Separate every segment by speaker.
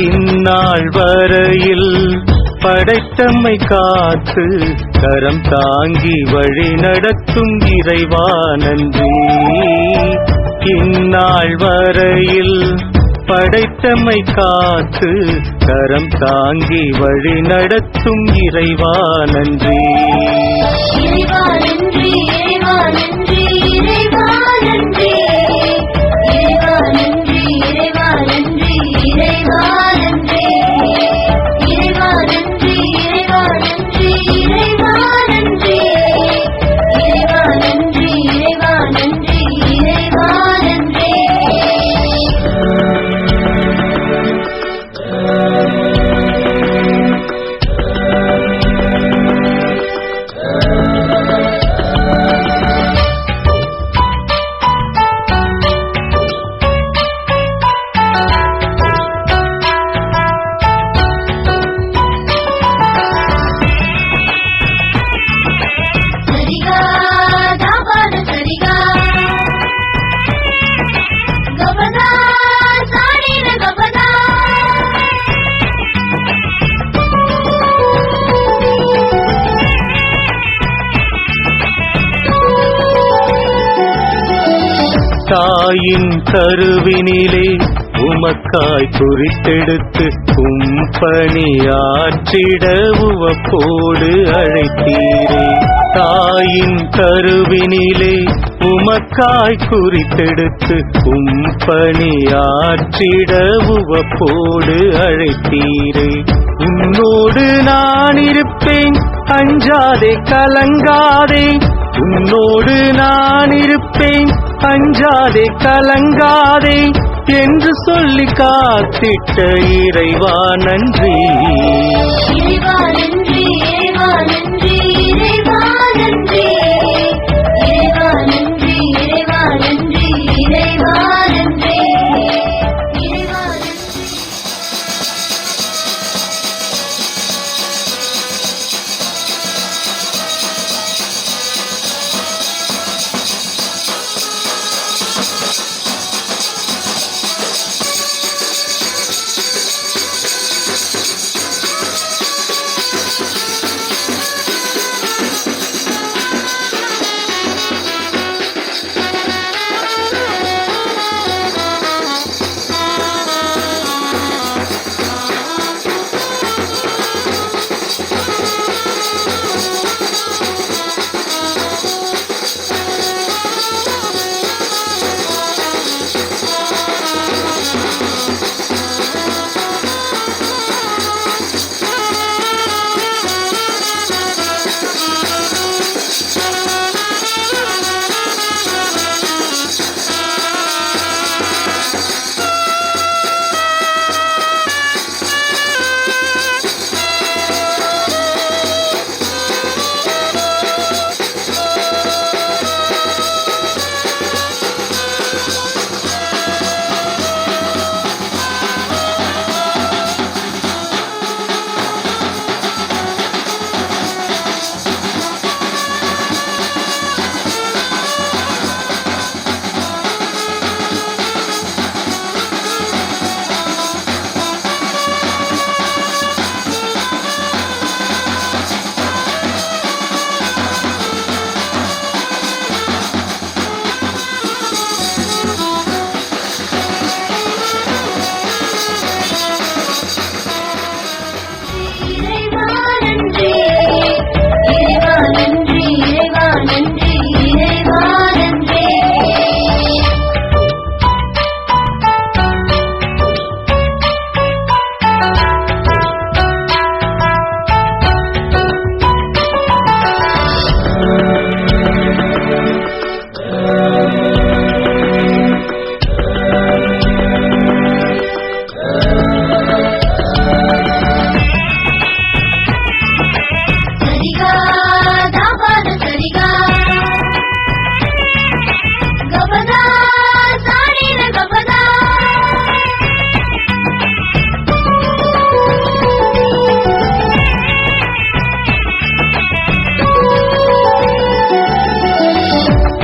Speaker 1: இந்நாள் வரையில் படைத்தம்மை காத்து கரம் தாங்கி வழி நடத்தும் இறைவா நன்றி. இந்நாள் வரையில் படைத்தம்மை காத்து கரம் தாங்கி வழி நடத்தும் இறைவா நன்றி.
Speaker 2: இறைவா நன்றி, இறைவா நன்றி, இறைவா நன்றி, இறைவா நன்றி, இறைவா நன்றி, இறைவா நன்றி, இறைவா நன்றி, இறைவா நன்றி, இறைவா நன்றி, இறைவா நன்றி, இறைவா நன்றி, இறைவா நன்றி.
Speaker 1: தாயின் கருவினிலே உமக்காய் குறித்தெடுத்து கும்பணியாற்றிட உவப்போடு அழைத்தீரே. தாயின் கருவினிலே உமக்காய் குறித்தெடுத்து கும்பணியாற்றிட உவப்போடு அழைத்தீரே. உன்னோடு நான் இருப்பேன், அஞ்சாதே கலங்காதே. உன்னோடு நான் இருப்பேன், அஞ்சாதே கலங்காதே என்று சொல்லி காத்திட்ட இறைவா நன்றி.
Speaker 2: இறைவா நன்றி, இறைவா நன்றி, இறைவா நன்றி, இறைவா நன்றி, இறைவா நன்றி, இறைவா நன்றி, இறைவா நன்றி.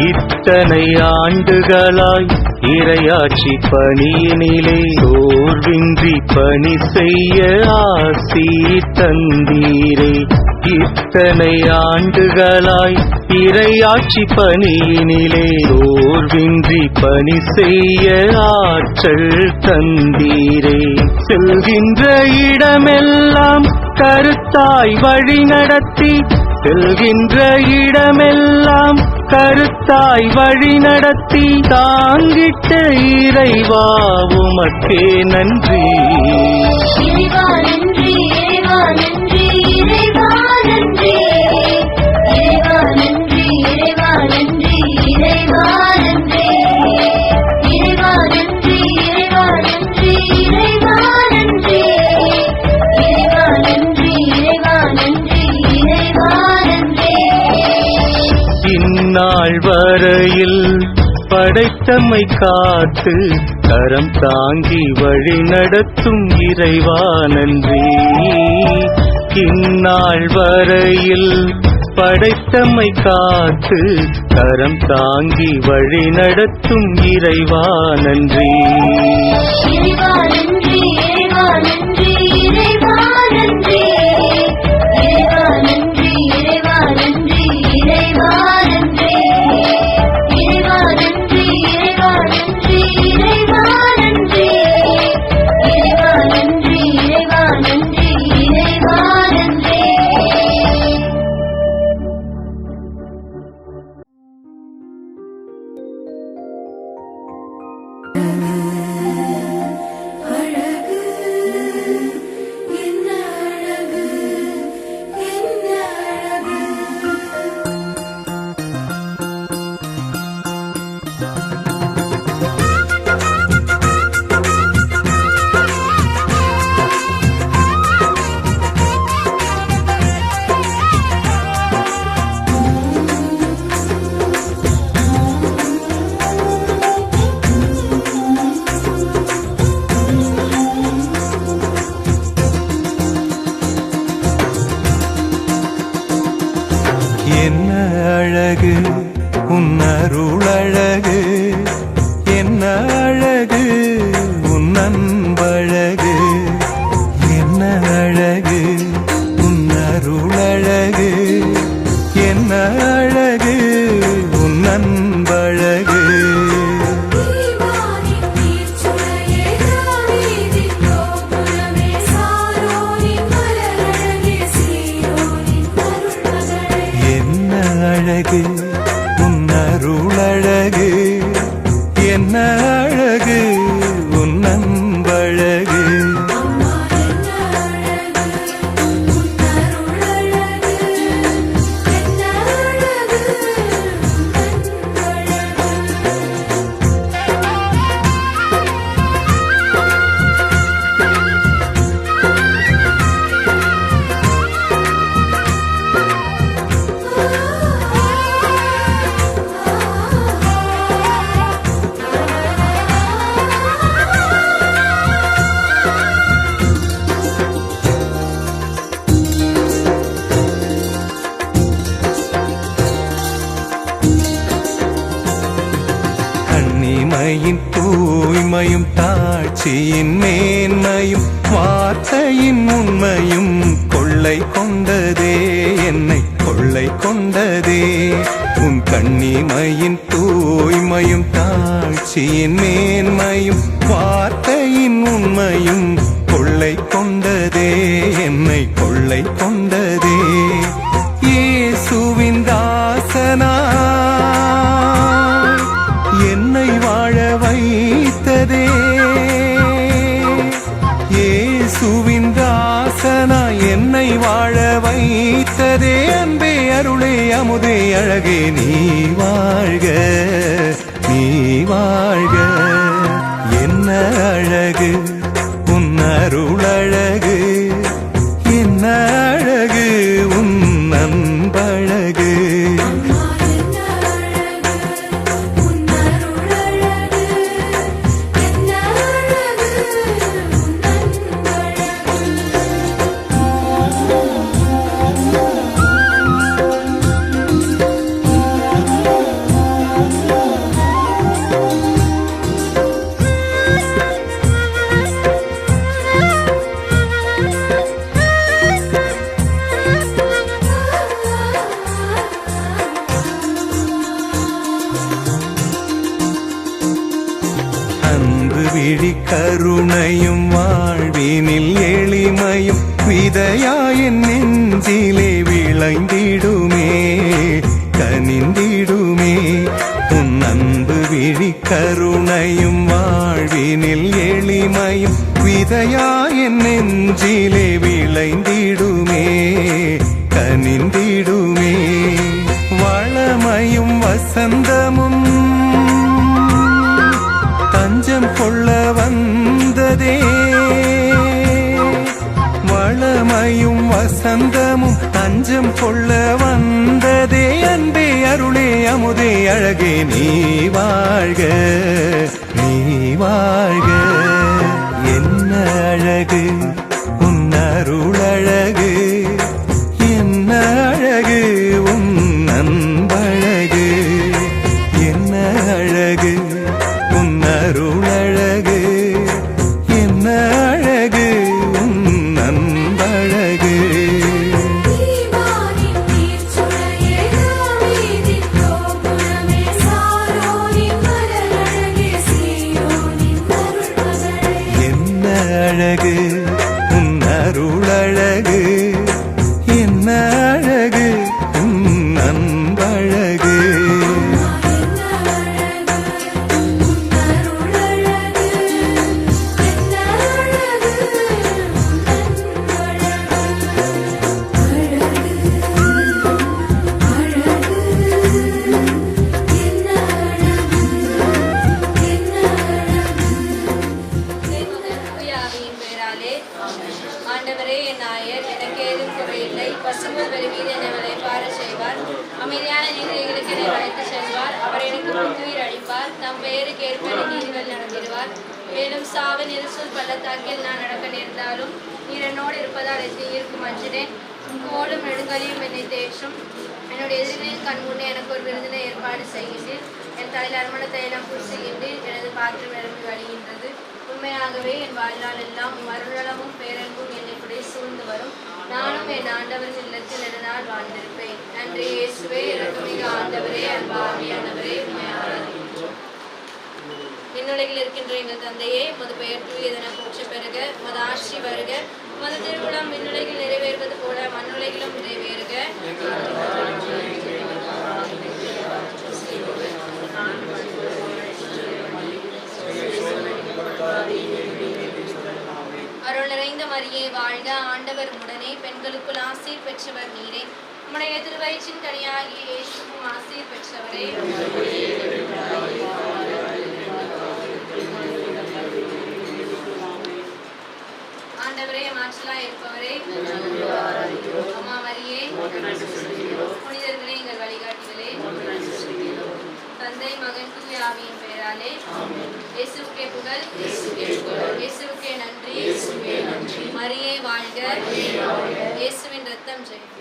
Speaker 1: இத்தனை ஆண்டுகளாய் இறையாட்சி பணியினிலே சோர்வின்றி பணி செய்ய ஆசி தந்தீரே. இத்தனை ஆண்டுகளாய் இறையாட்சி பணியினிலே சோர்வின்றி பணி செய்ய ஆற்றல் தந்தீரே. செல்கின்ற இடமெல்லாம் கருத்தாய் வழி நடத்தி, செல்கின்ற இடமெல்லாம் கருத்தாய் வழி நடத்தி தாங்கிட்ட இறைவா உமக்கே நன்றி.
Speaker 2: இறைவா நன்றி, இறைவா நன்றி, இறைவா நன்றி, இறைவா நன்றி, இறைவா நன்றி, இறைவா நன்றி, இறைவா நன்றி, இறைவா நன்றி, இறைவா நன்றி, இறைவா நன்றி, இறைவா நன்றி, இறைவா நன்றி.
Speaker 1: இந்நாள் வரையில் படைத்தம்மை காத்து கரம் தாங்கி வழி நடத்தும் இறைவா நன்றி. இந்நாள் வரையில் படைத்தம்மை காத்து கரம் தாங்கி வழி நடத்தும் இறைவா நன்றி.
Speaker 2: இறைவா நன்றி, இறைவா நன்றி, இறைவா நன்றி, இறைவா நன்றி, இறைவா நன்றி, இறைவா நன்றி, இறைவா நன்றி, இறைவா நன்றி, இறைவா நன்றி, இறைவா நன்றி, இறைவா நன்றி, இறைவா நன்றி.
Speaker 3: என்ன அழகு உன் அருளழகு, என்ன அழகு உன் அன்பழகு, என்ன அழகு உன் அருளழகு, என்ன அழகு உன் அன்பழகு. அழகு உன் அருளழகு, என்ன அழகு உன் அன்பழகு. கண்ணிமையின் தூய்மையும் தாட்சியின் மேன்மையும் வார்த்தையின் உண்மையும் கொள்ளை கொண்டதே, என்னை கொள்ளை கொண்டதே. உன் கண்ணிமையின் தூய்மையும் தாட்சியின் மேன்மையும் வார்த்தையின் உண்மையும் கொள்ளை கொண்டதே, என்னை கொள்ளை கொண்டதே. இயேசுவின் தாசனா என்னை வாழ வைத்ததே, இயேசுவின் வாசனா என்னை வாழ வைத்ததே அன்பே அருளே அமுதே அழகே நீ வாழ்க நீ வாழ்க. என்ன அழகு உன் அருளழகு, என்ன அழகு உன் அன்பழகு. விழி கருணையும் வாழ்வினில் எளிமையும் விதையாயின் நெஞ்சிலே விளைந்திடுமே கனிந்திடுமே. உன் அன்பு விழி கருணையும் வாழ்வினில் எளிமையும் விதையாயின் நெஞ்சிலே விளைந்திடுமே கனிந்திடுமே. வளமையும் வசந்தமும் தஞ்சம் கொள்ள வந்ததே, வளமையும் வசந்தமும் தஞ்சம் கொள்ள வந்ததே அன்பே அருளே அமுதே அழகே நீ வாழ்க நீ வாழ்க. என்ன அழகு உன் அருளழகு, என்ன அழகு உன் அன்பழகு. என்ன அழகு உன் அருளழகு, என்ன அழகு உன் அன்பழகு. என்ன அழகு உன் அருளழகு, என்ன அழகு உன் அன்பழகு.
Speaker 2: ஆண்டவரே என் நாயர், எனக்கு ஏதும் குறையில்லை. பசும்புல் வெளிமீது என்னை வளைப்பார செய்வார். அமைதியான நீதிகளுக்கு என்னை அழைத்து செல்வார். அவர் எனக்கு புத்துயிர் அளிப்பார். தம் பெயருக்கு ஏற்ப நீதிகள் நடத்திடுவார். மேலும் சாவின் இருசூல் பள்ளத்தாக்கில் நான் நடக்க நேர்ந்தாலும் நீர் என்னோடு இருப்பதால் இருக்கும் அஞ்சினேன். கோலும் நெடுங்கலியும் என்னை தேற்றும். என்னுடைய எதிரிகளின் கண் முன்னே எனக்கு ஒரு விருந்தினை ஏற்பாடு செய்கின்றேன். என் தலையில் அருமணத்தை எல்லாம் பூசுகின்றேன். எனது பாத்திரம் நிரம்பி வழிகின்றது. உண்மையாகவே என் வாழ்நாள் எல்லாம் மறுநலமும் பேரன்பும் என்னை கூட சூழ்ந்து வரும். நானும் என் ஆண்டவரின் இல்லத்தில் நெடுநாள் வாழ்ந்திருப்பேன். நன்றி இயேசுவே, இரக்கமிக ஆண்டவரே, அன்பாவியானவரே, உம்மை ஆராதிக்கின்றோம். விண்ணுலகில் இருக்கின்ற எங்கள் தந்தையே, உமது பெயர் தூயதென போற்ற பெறுக. உமது ஆட்சி வருக. உமது திருவுளம் விண்ணுலகில் நிறைவேறுவது போல மண்ணுலகிலும் நிறைவேறுக. அருள் நிறைந்த மரியே வாழ்க. ஆண்டவர் உடனே பெண்களுக்குள் ஆசீர் பெற்றவர் நீரே. உம்முடைய திருவயிற்றின் கனியாகிய இயேசுவும் ஆசீர் பெற்றவரே. ஆண்டவரே மாற்றலாய் இருப்பவரே, அம்மா மரியே, புனிதர்களே, எங்கள் வழிகாட்டிகளே, தந்தை மகன் தூய ஆவியின் பெயராலே இயேசுவுக்கே புகழ், இயேசுவுக்கே நன்றி. மரியே வாழ்க. இயேசுவின் ரத்தம் ஜெயம்.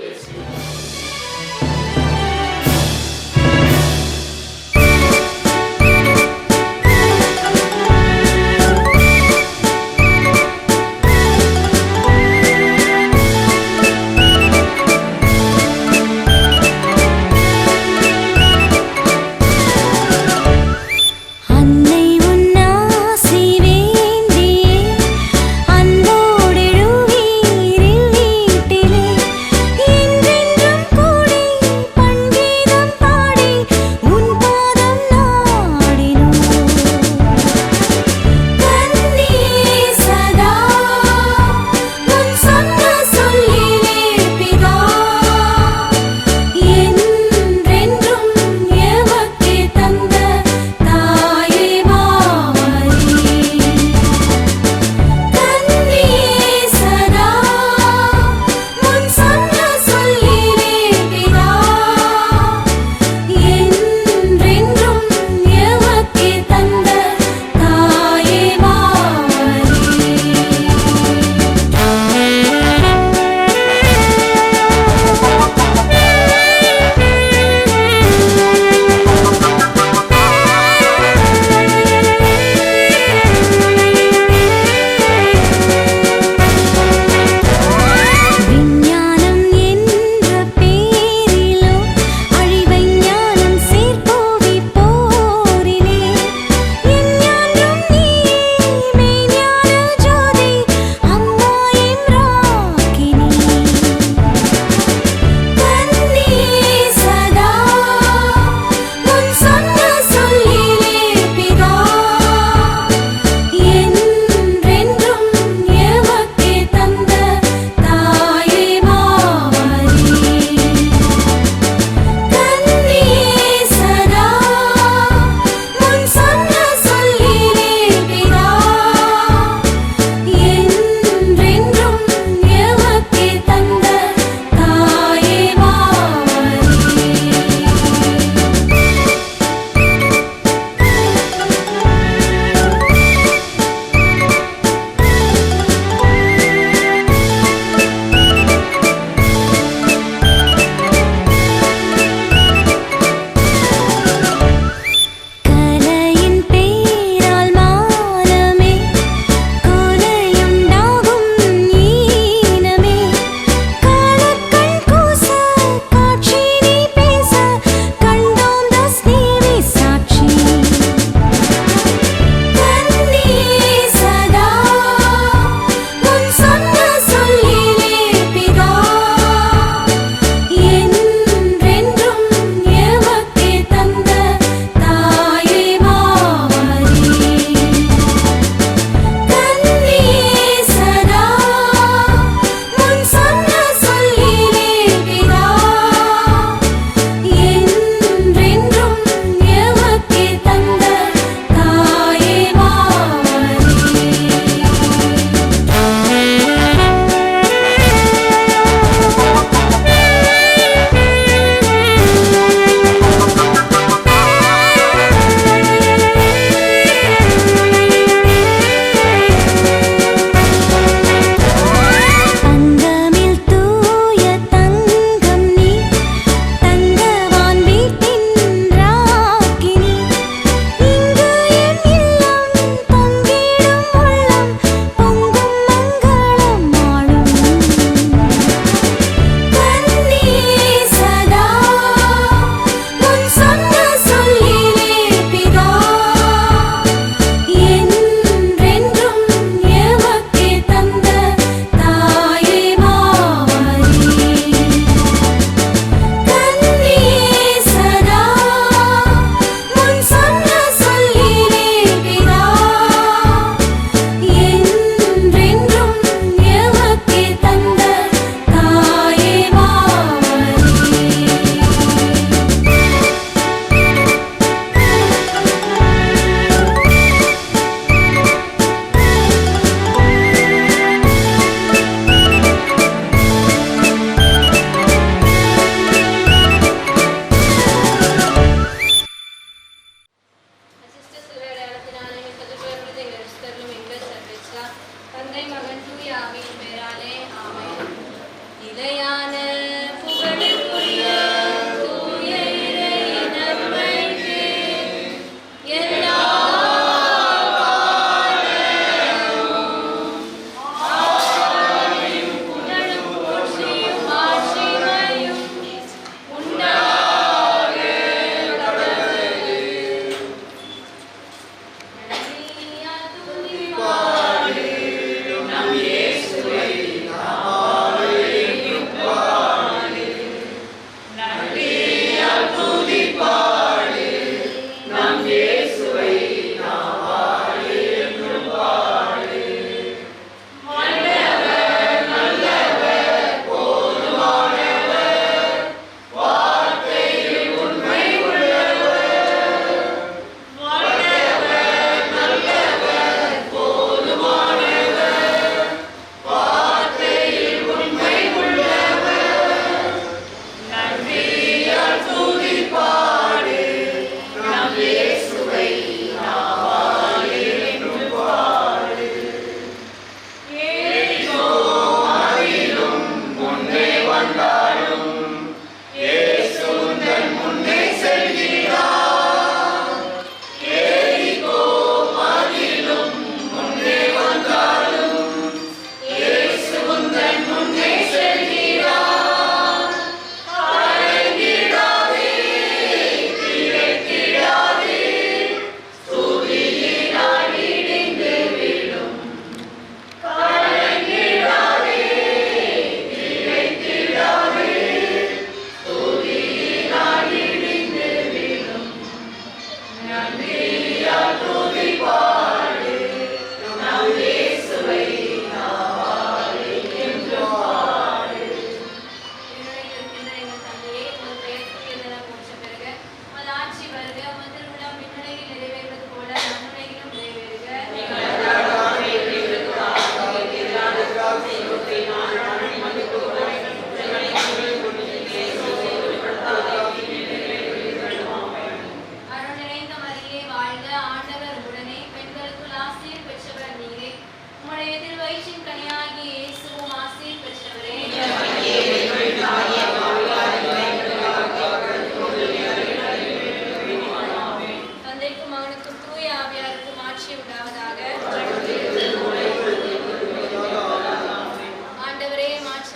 Speaker 4: அன்போடெழுவீரில் வீட்டிலே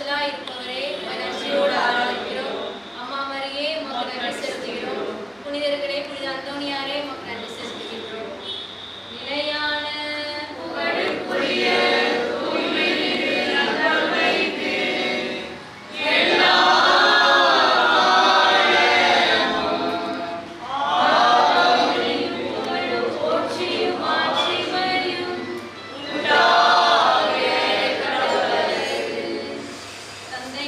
Speaker 2: பரிசுத்தராய் இருப்பவரே, நன்றியோடு ஆராதிக்கிறோம். அம்மா மரியே, உமக்கு நன்றி செலுத்துகிறோம். புனிதர்களே, புனித அந்தோணியாரே, உமக்கு நன்றி செலுத்துகின்றோம். நிலையான புகழுக்குரிய தந்தை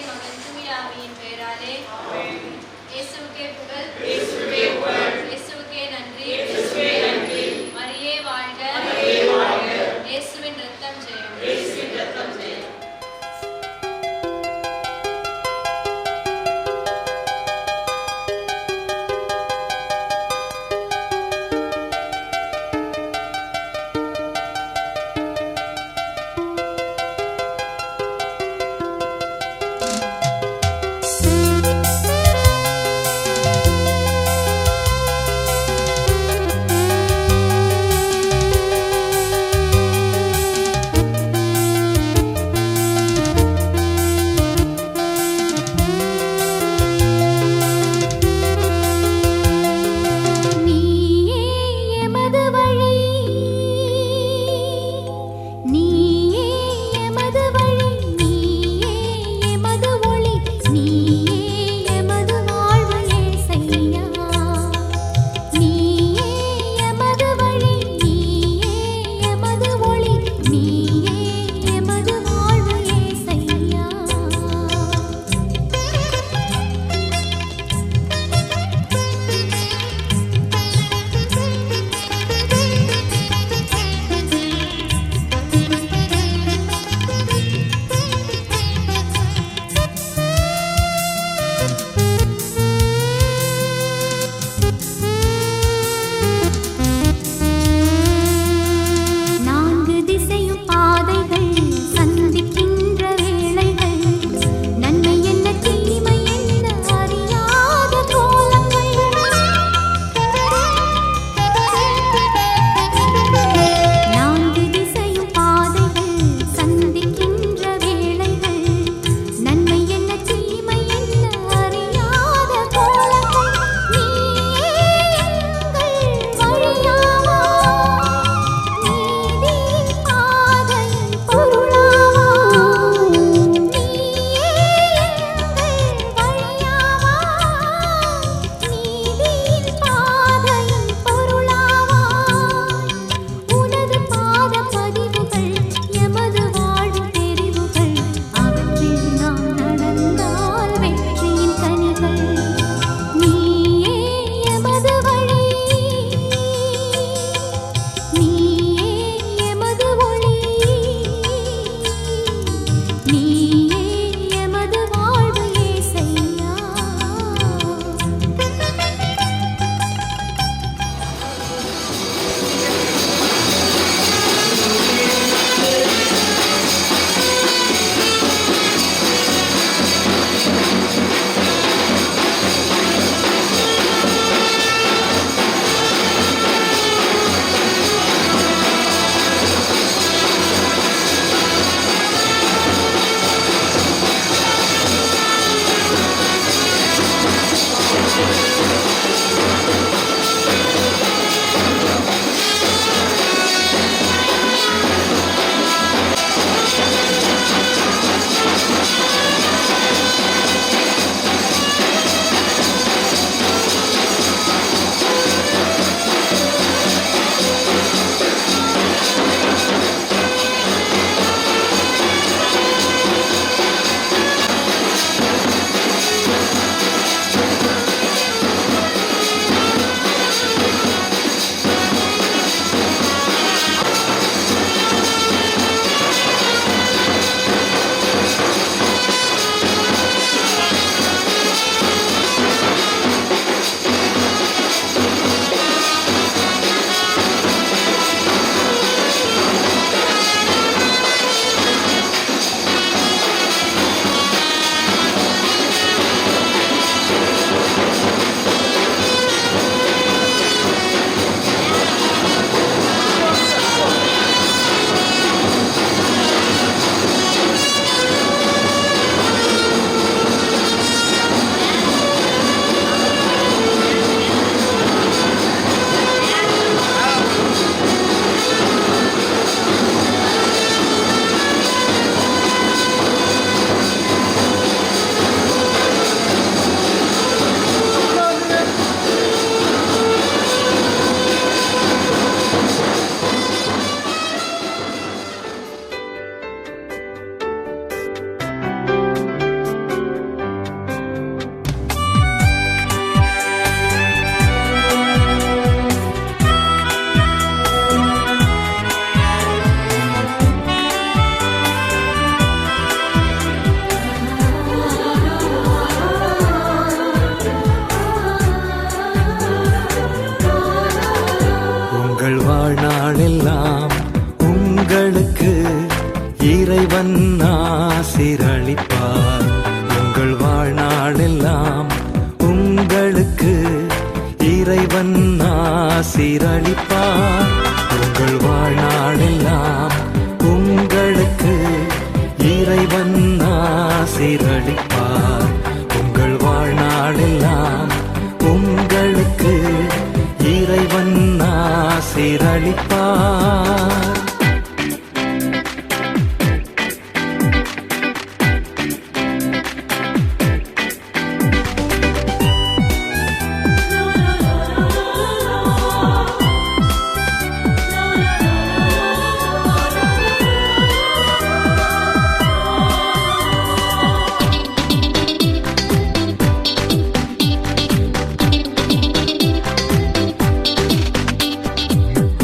Speaker 3: சீரழிப்பார். உங்கள் வாழ்நாளெல்லாம் உங்களுக்கு இறைவன் ஆசீரளிப்பார். உங்கள் வாழ்நாளெல்லாம் உங்களுக்கு இறைவன் ஆசீரளிப்பார். உங்கள் வாழ்நாளெல்லாம் உங்களுக்கு இறைவன் ஆசீரளிப்பார்.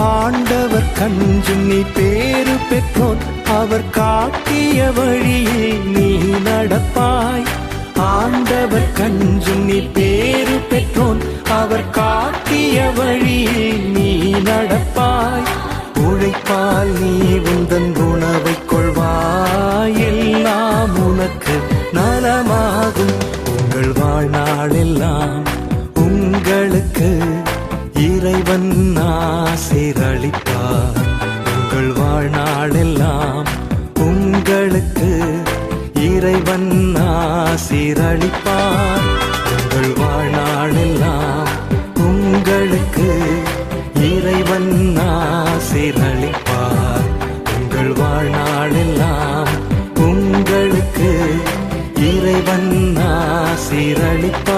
Speaker 3: ஆண்டவர் கஞ்சும் நீ பேறு பெற்றோன், அவர் காட்டிய வழியில் நீ நடப்பாய். ஆண்டவர் கஞ்சும் நீ பேறு பெற்றோன், அவர் காட்டிய வழியில் நீ நடப்பாய். உழைப்பால் நீ உந்தன் உணவைக் கொள்வாய், எல்லாம் உனக்கு நலமாகும். உங்கள் வாழ்நாளெல்லாம் உங்களுக்கு இறைவன் ஆசீரளிப்பார். உங்கள் வாழ்நாளெல்லாம் உங்களுக்கு இறைவன் ஆசீரளிப்பார். உங்கள் வாழ்நாளெல்லாம் உங்களுக்கு இறைவன் ஆசீரளிப்பார். உங்கள் வாழ்நாளெல்லாம் உங்களுக்கு இறைவன் ஆசீரளிப்பார்.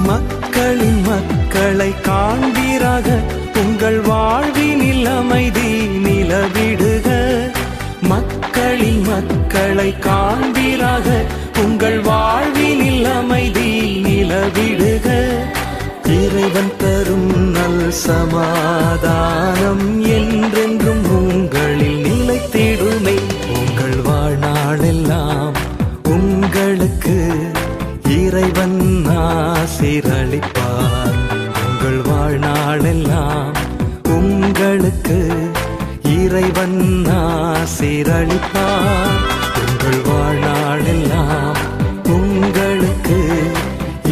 Speaker 3: மக்களின் மக்களை காண்பீராக, உங்கள் வாழ்வினில் அமைதி நிலவிடுக. மக்களின் மக்களை காண்பீராக, உங்கள் வாழ்வினில் அமைதி நிலவிடுக. இறைவன் தரும் நல் சமாதானம் என்றென்றும் உங்களில் நிலைத்திடுமே. உங்கள் வாழ்நாளெல்லாம் உங்களுக்கு இறைவன் ஆசீரளிப்பார். உங்கள் வாழ்நாளெல்லாம் உங்களுக்கு இறைவன் ஆசீரளிப்பார். உங்கள் வாழ்நாளெல்லாம் உங்களுக்கு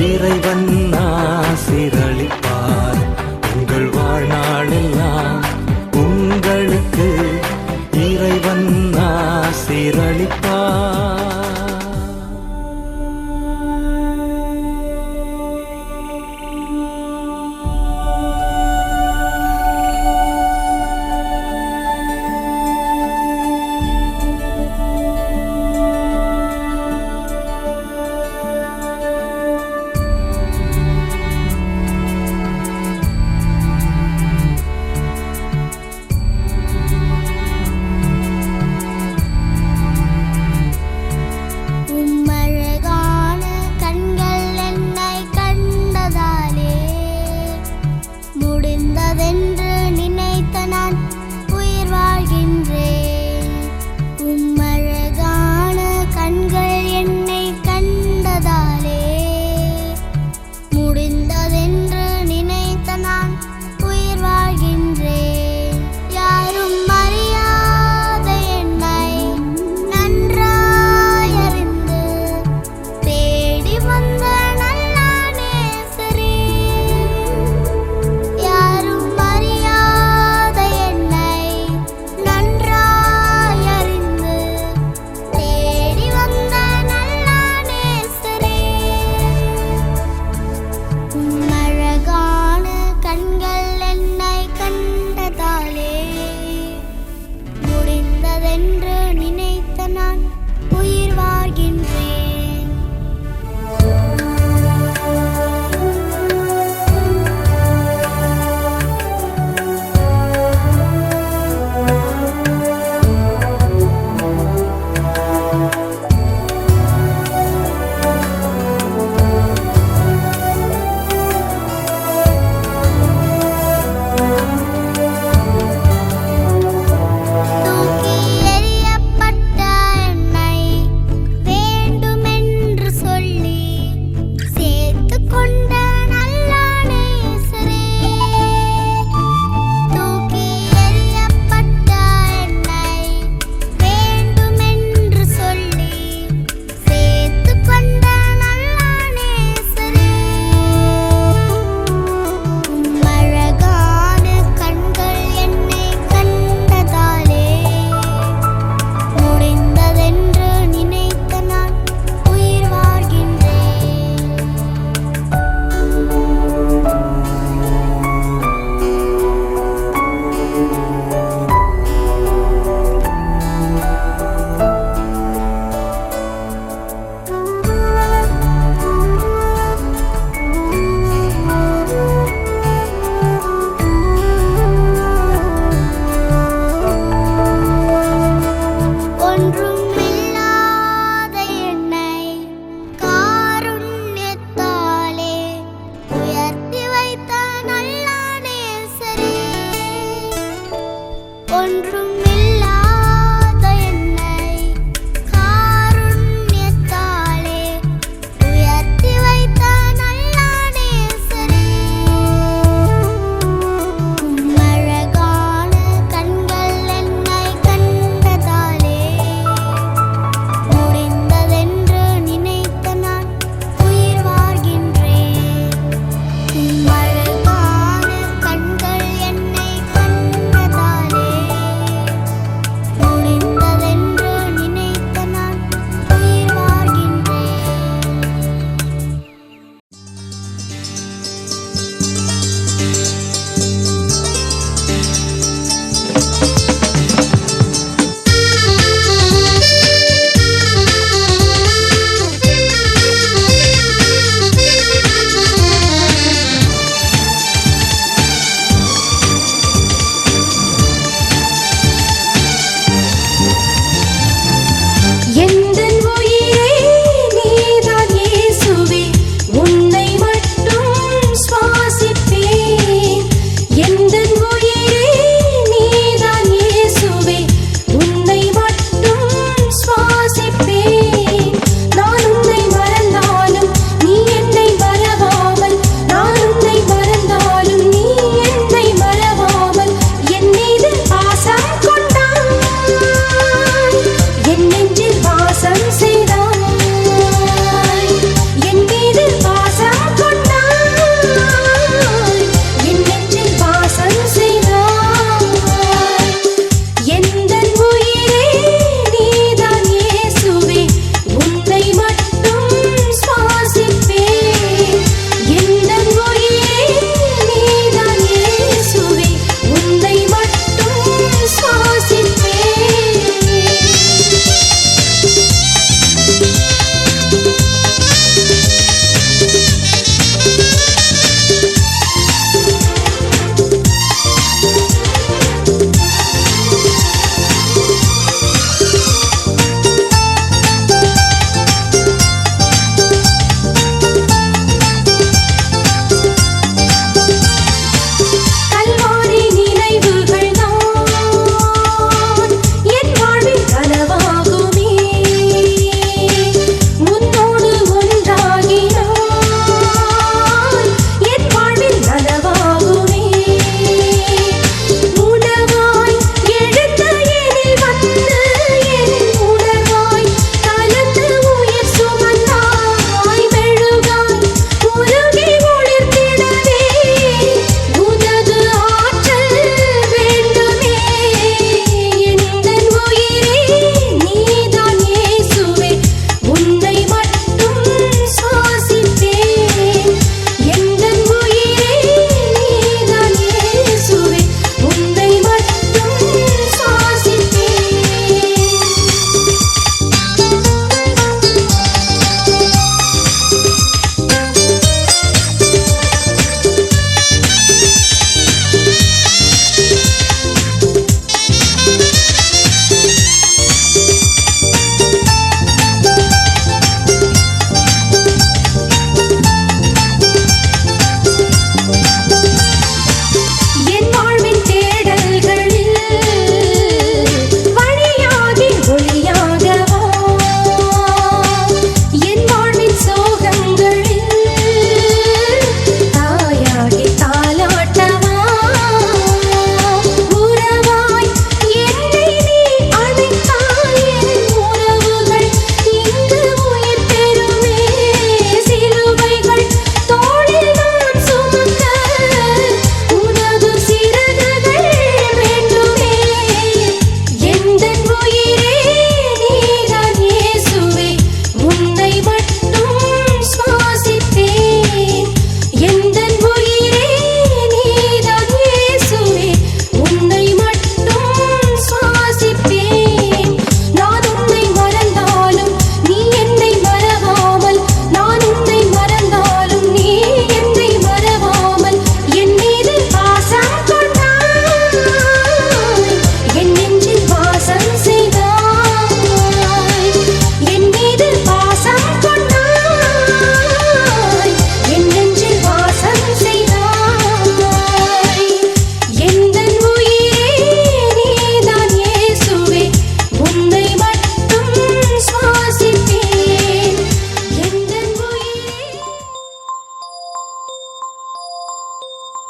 Speaker 3: இறைவன் ஆசீரளிப்பார். உங்கள் வாழ்நாளெல்லாம் உங்களுக்கு இறைவன் ஆசீரளிப்பார்.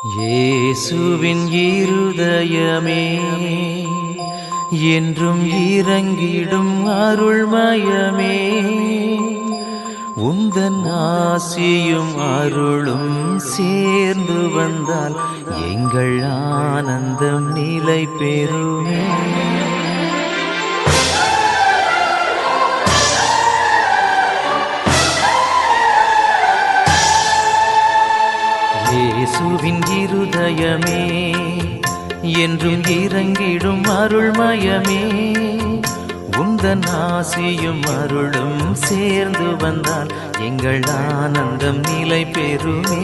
Speaker 3: இயேசுவின் இருதயமே என்றும் இறங்கிடும் அருள்மயமே, உந்தன் ஆசியும் அருளும் சேர்ந்து வந்தால் எங்கள் ஆனந்தம் நிலை பெறுமே. இயேசுவின் இருதயமே என்றும் இறங்கிடும் அருள்மயமே, உந்தன் ஆசியும் அருளும் சேர்ந்து வந்தால் எங்கள் ஆனந்தம் நிலை பெறுமே.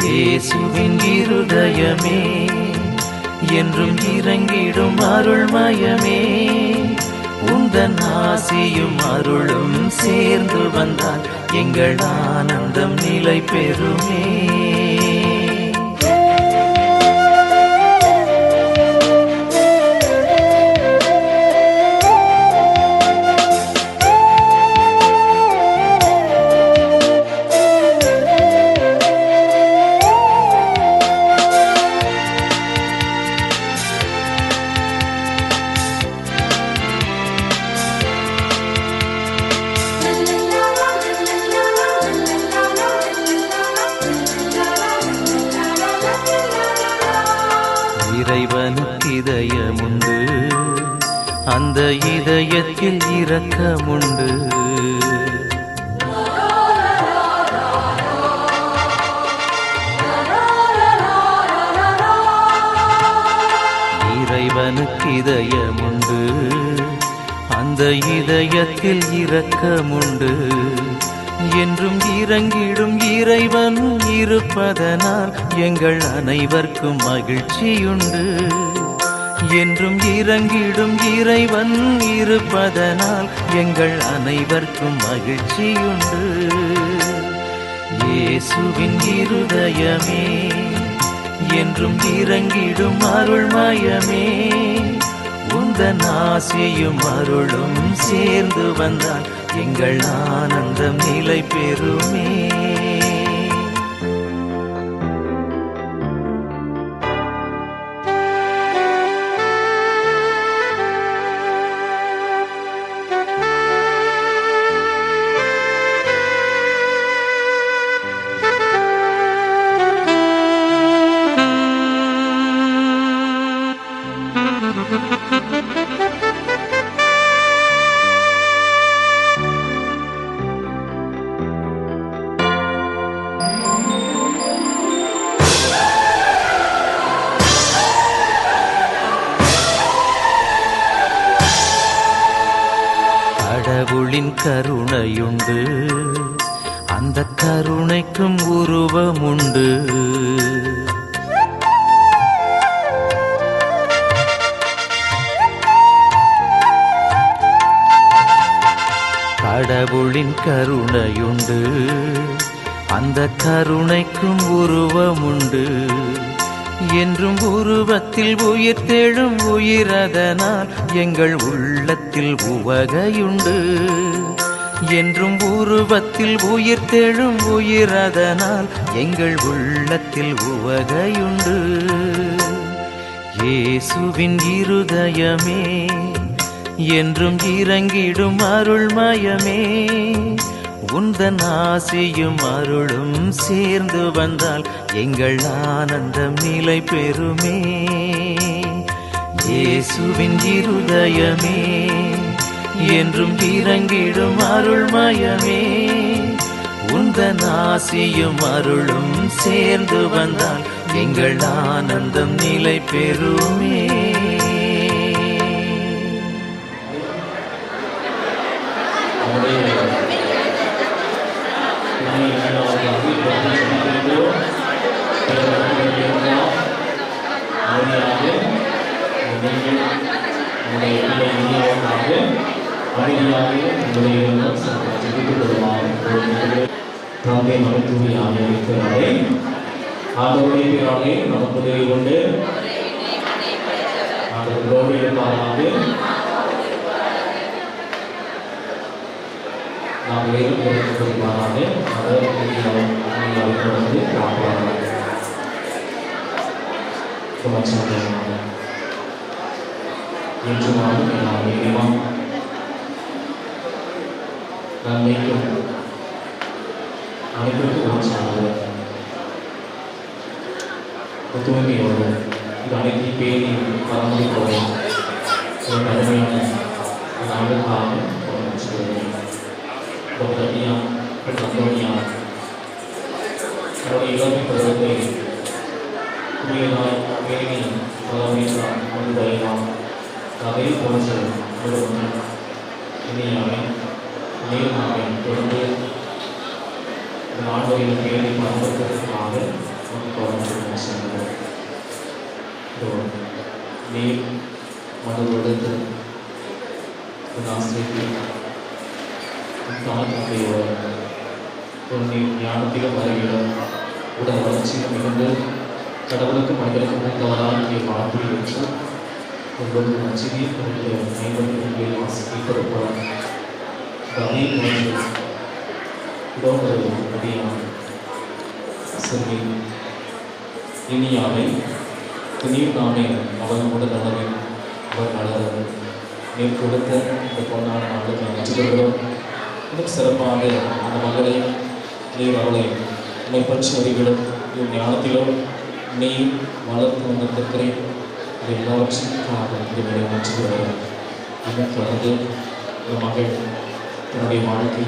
Speaker 3: இயேசுவின் இருதயமே என்றும் இறங்கிடும் அருள்மயமே, உந்தன் ஆசியும் அருளும் சேர்ந்து வந்தால் எங்கள் ஆனந்தம் நிலை பெறுமே. இறைவனுக்கு இதயமுண்டு, அந்த இதயத்தில் இரக்கமுண்டு. இறைவனுக்கு இதயமுண்டு, அந்த இதயத்தில் இரக்கமுண்டு. என்றும் இறங்கிடும் இறைவன் இருப்பதனால் எங்கள் அனைவருக்கும் மகிழ்ச்சியுண்டு. என்றும் இறங்கிடும் இறைவன் இருப்பதனால் எங்கள் அனைவருக்கும் மகிழ்ச்சியுண்டு. இயேசுவின் இருதயமே என்றும் இறங்கிடும் அருள்மயமே, உந்தன் ஆசியும் அருளும் சேர்ந்து வந்தால் எங்கள் ஆனந்தம் நிலை பெறுமே. கடவுளின் கருணையுண்டு, அந்த கருணைக்கும் உருவமுண்டு. கடவுளின் கருணையுண்டு, அந்த கருணைக்கும் உருவமுண்டு. என்றும் உருவத்தில் உயிர் தேழும் உயிரதனால் எங்கள் உள்ளத்தில் உவகையுண்டு. என்றும் உருவத்தில் உயிர் தேழும் உயிரதனால் எங்கள் உள்ளத்தில் உவகையுண்டு. இயேசுவின் இருதயமே என்றும் இறங்கிடும் அருள்மயமே, உந்தன் ஆசியும் அருளும் சேர்ந்து வந்தால் எங்கள் ஆனந்தம் நிலை பெறுமே. இயேசுவின் இருதயமே என்றும் இறங்கிடும் அருள்மயமே, உந்தன் ஆசியும் அருளும் சேர்ந்து வந்தால் எங்கள் ஆனந்தம் நிலை பெறுமே.
Speaker 4: நமக்கு கொண்டு நாம் வேறு மாறாது அதை காப்பாற்ற சமாச்சாரமாக என்று நாளும் எல்லாம் வேகமாக நன்மைக்கும் அனைவருக்கும் உற்சாக தூய்மையோடு இது அனைத்தையும் பேணி பராமரிப்போடு ஒரு கடுமையான நாளுக்காக அவருடைய இளமை பருவத்தை புதியதாய் பேணி பராமரித்தார் ஒரு தைரியம் அதே போன்ற ஒரு இனியாவை நீர்மாவை தொடர்ந்து ஆண்டவரின் பேரை பராமரிப்பதற்காக நமக்கு சென்றோம். நீர் மனதொடுத்து ஆசிரியர் ஒரு நீர் ஞானத்திலும் அறிவிலும் உடல் வளர்ச்சியும் மிகுந்து கடவுளுக்கும் மனிதனுக்கும் உண்டவரால் நீ வாழ்க்கை என்று உங்களுக்கு நச்சிதி உங்களுக்கு 50 வாசிக்கப்படும் அதே போன்று இடம்பெறும் அடியான் செல்வி இனியாவை நீர் நானே அவன் கூட நலவை அவர் நலரது நீர் கொடுத்த இந்த பொன்னான நாளுக்கு நன்றிகளும் இன்னும் சிறப்பாக அந்த மகளை நீர் அவளை என்னை பற்றி அறிவிலும் ஞானத்திலும் நீ வளர்த்து வந்த கத்திரை இது எல்லாவற்றிற்காக இதனுடைய நன்றிகளும் இன்னும் தொடர்ந்து இந்த மகள் தன்னுடைய வாழ்க்கை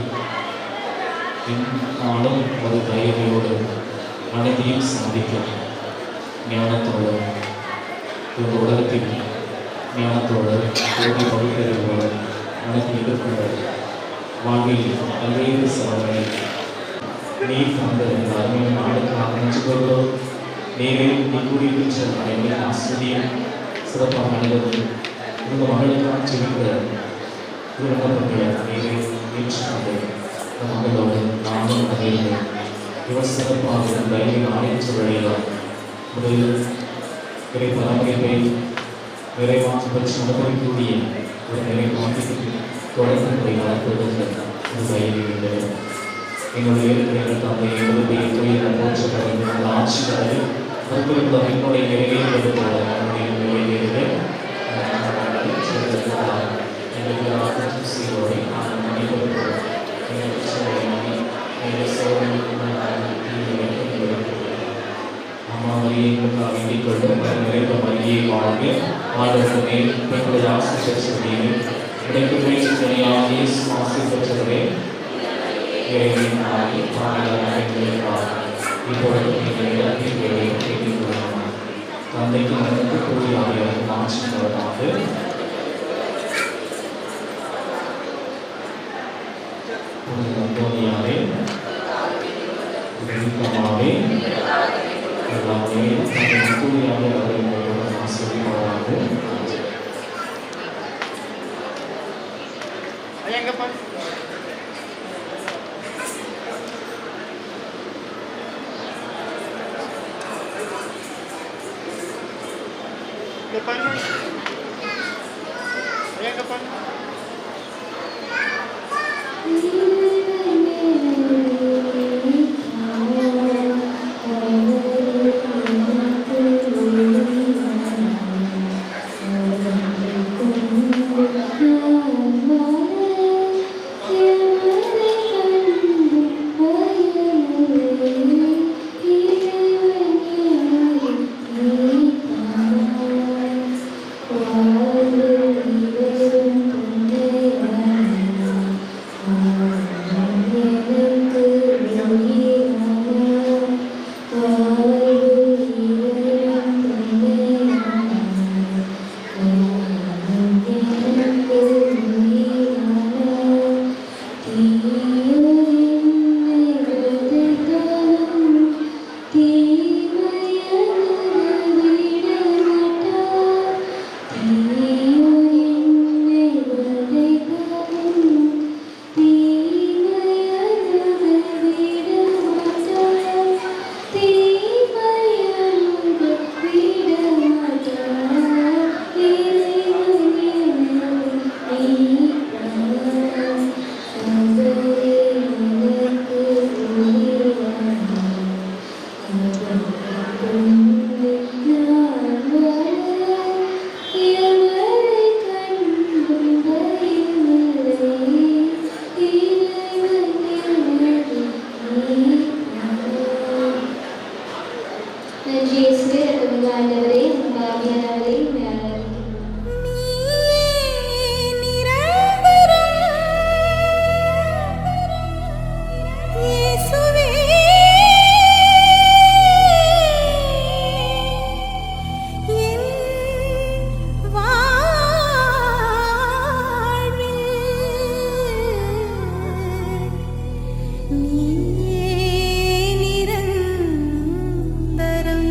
Speaker 4: நாளும் ஒரு தைரியோடு அனைத்தையும் சாதிக்கும் ஞானத்தோடு இந்த உலகத்தில் ஞானத்தோடு போட்டி பகுத்தறிவோடு அனைத்து எதிர்கொண்டு வாழ்வில் பல்வேறு சவால்களை நீர் தந்த இந்த அருமையான நாளுக்காக நன்றி கொள்கிறோம். நீரை நீ கூறியிருக்கின்ற அனைவரை ஆசிரியம் சிறப்பாக அனைவரும் இந்த மகளுக்காக செல்கிற விண்ணப்பங்களை நீரை ஏற்றுக்கொண்டு இந்த மகளோடு நானும் அறிந்து இவர் சிறப்பாக தைரியம் ஆணையற்ற வழியில் முதலில் இறை பராமரிப்பை நிறைவாக பற்றி அனுபவிக்கூடிய ஒரு நிறைவாக தொடர்ந்து வளர்ப்பதற்கு ஒரு தைரியம் இல்லை. என்னுடைய எங்கள் தந்தை என்னுடைய தொழில் போற்றப்படும் ஆட்சியாளர் மறுபடியும் என்னுடைய நிறைவேறுவது போல நிறைவேறுக வேண்டிக் கொள்ளும் நிறைந்த மரியை வாழ்க ஆண்டவர் மேல் பெண்களுடைய ஆசை பெற்றவரே கிடைக்கும் முயற்சி துணையாகி ஆசை பெற்றவரே இறைவனின் ஆகி இப்பொழுது தந்தைக்கு நடந்து கூடிய ஆகியோருக்கு மாற்றுவதாக அந்தோனியாவே வெள்ளிக்கமாவே எல்லாமே கூடியாக அவர்கள் ஆசிரியர்களாக
Speaker 5: Depan mas. Ayan depan.
Speaker 6: Hallelujah.
Speaker 2: நன்றி இயேசுவே, ரத்தமிகு ஆண்டவரே, உங்கள் ஆவியானவரே, உம்மை ஆராதிக்கிறோம்.
Speaker 5: நிரந்தரம்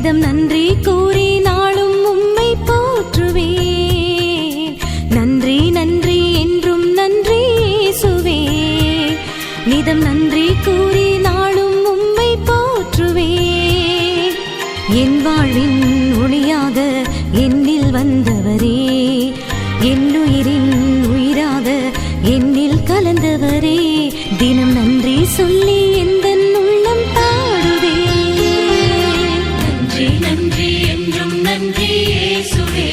Speaker 5: நிதம் நன்றி கூறி நாளும் உம்மை போற்றுவேன். நன்றி நன்றி என்றும் நன்றி இயேசுவே. நிதம் நன்றி கூறி நாளும் உம்மை போற்றுவேன். என் வாழ்வின் ஒளியாக என்னில் வந்தவரே, என்னுயிரின் உயிராக என்னில் கலந்தவரே, தினம் நன்றி சொல்லி எந்தன் உள்ளம் பாடுவே.
Speaker 6: நன்றி நன்றி என்றும் நன்றி இயேசுவே.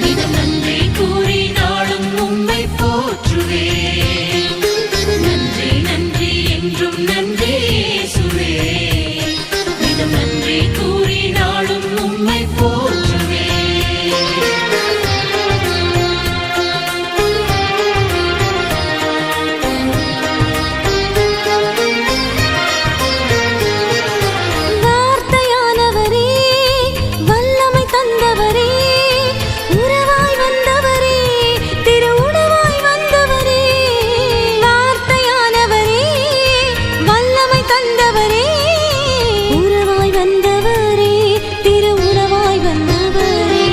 Speaker 6: நிதம் நன்றி கூறி நாளும் உம்மை போற்றுவேன். நன்றி நன்றி என்றும் நன்றி இயேசுவே. நிதம் நன்றி கூறி நாளும் உம்மை போற்றுவேன்.
Speaker 5: வார்த்தையானவரே, வல்லமை தந்தவரே, உறவாய் வந்தவரே, திரு உணவாய் வந்தவரே. வார்த்தையானவரே, வல்லமை தந்தவரே, உறவாய் வந்தவரே, திரு உணவாய் வந்தவரே.